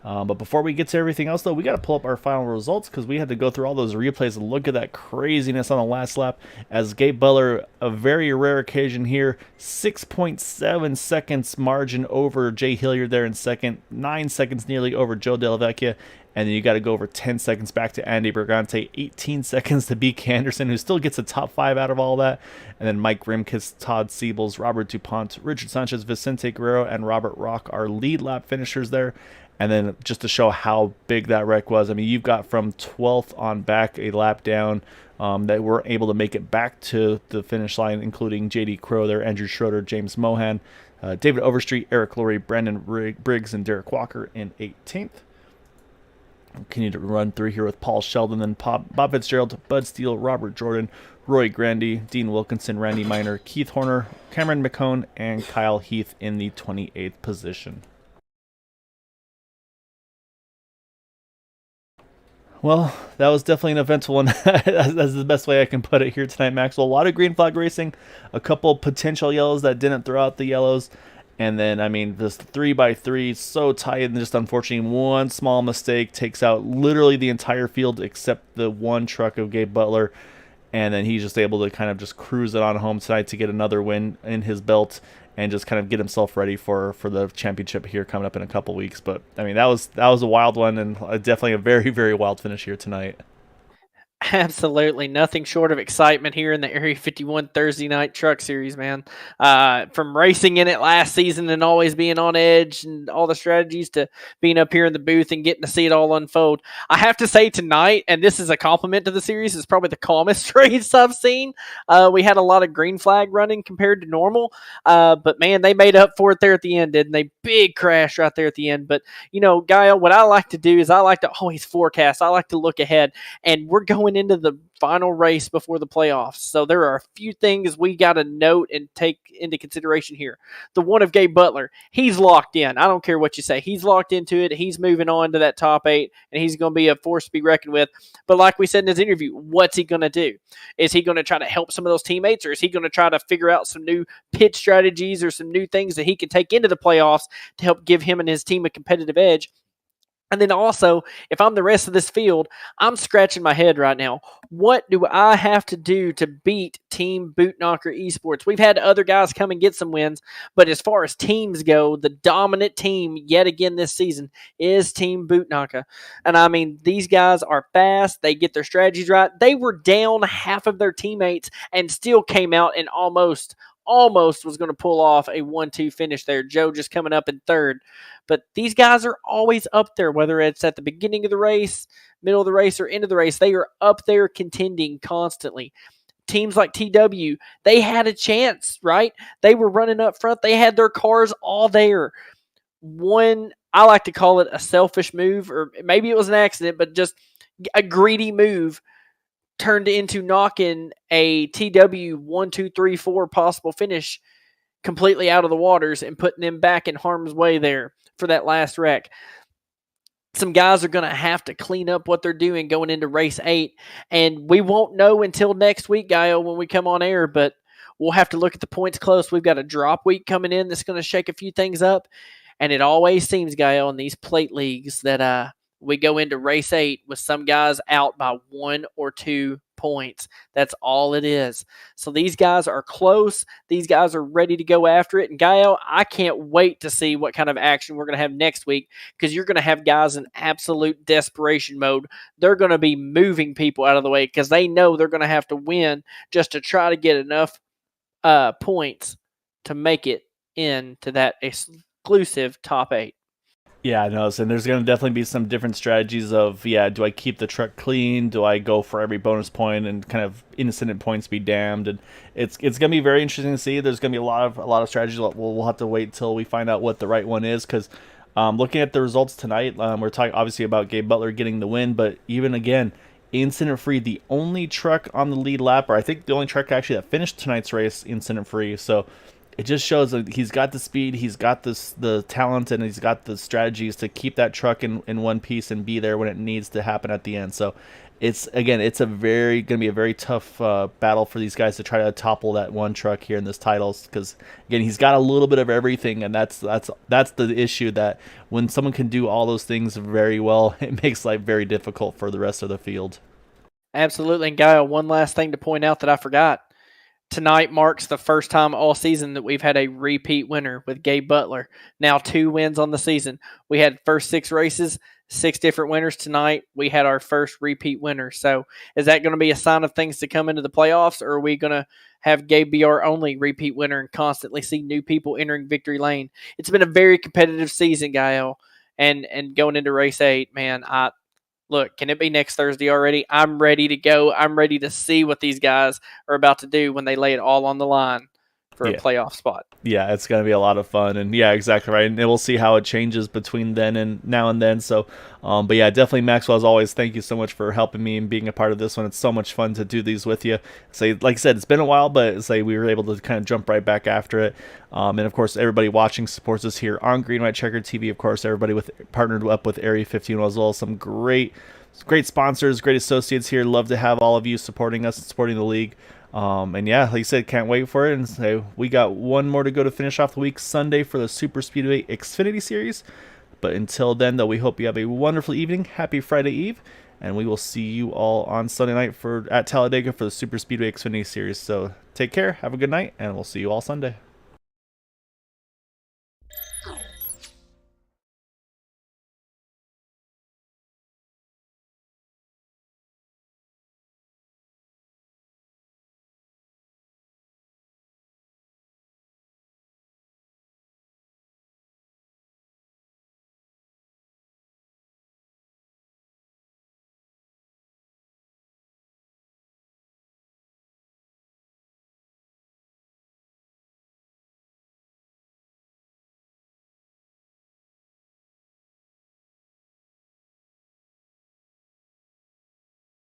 But before we get to everything else, though, we got to pull up our final results, because we had to go through all those replays and look at that craziness on the last lap. As Gabe Butler, a very rare occasion here, 6.7 seconds margin over Jay Hilliard there in second, 9 seconds nearly over Joe Della Vecchia, and then you got to go over 10 seconds back to Andy Bergante, 18 seconds to BK Anderson, who still gets a top 5 out of all that, and then Mike Rimkus, Todd Siebels, Robert DuPont, Richard Sanchez, Vicente Guerrero, and Robert Rock are lead lap finishers there. And then just to show how big that wreck was, I mean, you've got from 12th on back a lap down that were able to make it back to the finish line, including J.D. Crow there, Andrew Schroeder, James Mohan, David Overstreet, Eric Laurie, Brandon Briggs, and Derek Walker in 18th. Continue to run through here with Paul Sheldon, then Bob Fitzgerald, Bud Steele, Robert Jordan, Roy Grandy, Dean Wilkinson, Randy Miner, Keith Horner, Cameron McCone, and Kyle Heath in the 28th position. Well, that was definitely an eventful one. That's the best way I can put it here tonight, Maxwell. A lot of green flag racing, a couple potential yellows that didn't throw out the yellows. And then, I mean, this 3x3, so tight, and just unfortunately, one small mistake takes out literally the entire field except the one truck of Gabe Butler. And then he's just able to kind of just cruise it on home tonight to get another win in his belt and just kind of get himself ready for the championship here coming up in a couple weeks. But, I mean, that was a wild one, and definitely a very, very wild finish here tonight. Absolutely nothing short of excitement here in the Area 51 Thursday Night Truck Series, man. From racing in it last season and always being on edge and all the strategies to being up here in the booth and getting to see it all unfold. I have to say tonight, and this is a compliment to the series, it's probably the calmest race I've seen. We had a lot of green flag running compared to normal, but man, they made up for it there at the end, didn't they? Big crash right there at the end. But, you know, Gael, what I like to do is I like to always forecast. I like to look ahead, and we're going into the final race before the playoffs. So there are a few things we got to note and take into consideration here. The one of Gabe Butler, he's locked in. I don't care what you say. He's locked into it. He's moving on to that top 8, and he's going to be a force to be reckoned with. But like we said in his interview, what's he going to do? Is he going to try to help some of those teammates, or is he going to try to figure out some new pit strategies or some new things that he can take into the playoffs to help give him and his team a competitive edge? And then also, if I'm the rest of this field, I'm scratching my head right now. What do I have to do to beat Team Bootknocker Esports? We've had other guys come and get some wins, but as far as teams go, the dominant team yet again this season is Team Bootknocker. And I mean, these guys are fast. They get their strategies right. They were down half of their teammates and still came out and almost was going to pull off a 1-2 finish there. Joe just coming up in third. But these guys are always up there, whether it's at the beginning of the race, middle of the race, or end of the race. They are up there contending constantly. Teams like TW, they had a chance, right? They were running up front. They had their cars all there. One, I like to call it a selfish move, or maybe it was an accident, but just a greedy move turned into knocking a TW 1, 2, 3, 4 possible finish completely out of the waters and putting them back in harm's way there for that last wreck. Some guys are going to have to clean up what they're doing going into race 8, and we won't know until next week, Gaio, when we come on air, but we'll have to look at the points close. We've got a drop week coming in that's going to shake a few things up, and it always seems, Gaio, in these plate leagues that we go into race 8 with some guys out by 1 or 2 points. That's all it is. So these guys are close. These guys are ready to go after it. And Gael, I can't wait to see what kind of action we're going to have next week, because you're going to have guys in absolute desperation mode. They're going to be moving people out of the way because they know they're going to have to win just to try to get enough points to make it into that exclusive top 8. Yeah, no, and there's going to definitely be some different strategies of, do I keep the truck clean? Do I go for every bonus point and kind of innocent points be damned? And it's going to be very interesting to see. There's going to be a lot of strategies. We'll have to wait till we find out what the right one is, because looking at the results tonight, we're talking obviously about Gabe Butler getting the win, but even again, incident-free, the only truck on the lead lap, or I think the only truck actually that finished tonight's race incident-free, so it just shows that he's got the speed, he's got the talent, and he's got the strategies to keep that truck in one piece and be there when it needs to happen at the end. So it's going to be a very tough battle for these guys to try to topple that one truck here in this titles, because again, he's got a little bit of everything, and that's the issue, that when someone can do all those things very well, it makes life very difficult for the rest of the field. Absolutely. And Gail, one last thing to point out that I forgot. Tonight marks the first time all season that we've had a repeat winner with Gabe Butler. Now 2 wins on the season. We had first 6 races, 6 different winners. Tonight we had our first repeat winner. So is that going to be a sign of things to come into the playoffs, or are we going to have Gabe be our only repeat winner and constantly see new people entering victory lane? It's been a very competitive season, Gael, and going into race 8, man, Look, can it be next Thursday already? I'm ready to go. I'm ready to see what these guys are about to do when they lay it all on the line for a Yeah. playoff spot. Yeah, it's going to be a lot of fun. And yeah, exactly right. And we'll see how it changes between then and now and then. So, but yeah, definitely, Maxwell, as always, thank you so much for helping me and being a part of this one. It's so much fun to do these with you. Say, like I said, it's been a while, but say we were able to kind of jump right back after it. And of course, everybody watching supports us here on Green White Checker TV. Of course, everybody partnered up with Area 15 as well. Some great sponsors, great associates here. Love to have all of you supporting us and supporting the league. And yeah, like you said, can't wait for it. And so we got one more to go to finish off the week, Sunday, for the Super Speedway Xfinity Series. But until then, though, we hope you have a wonderful evening. Happy Friday Eve. And we will see you all on Sunday night at Talladega for the Super Speedway Xfinity Series. So take care, have a good night, and we'll see you all Sunday.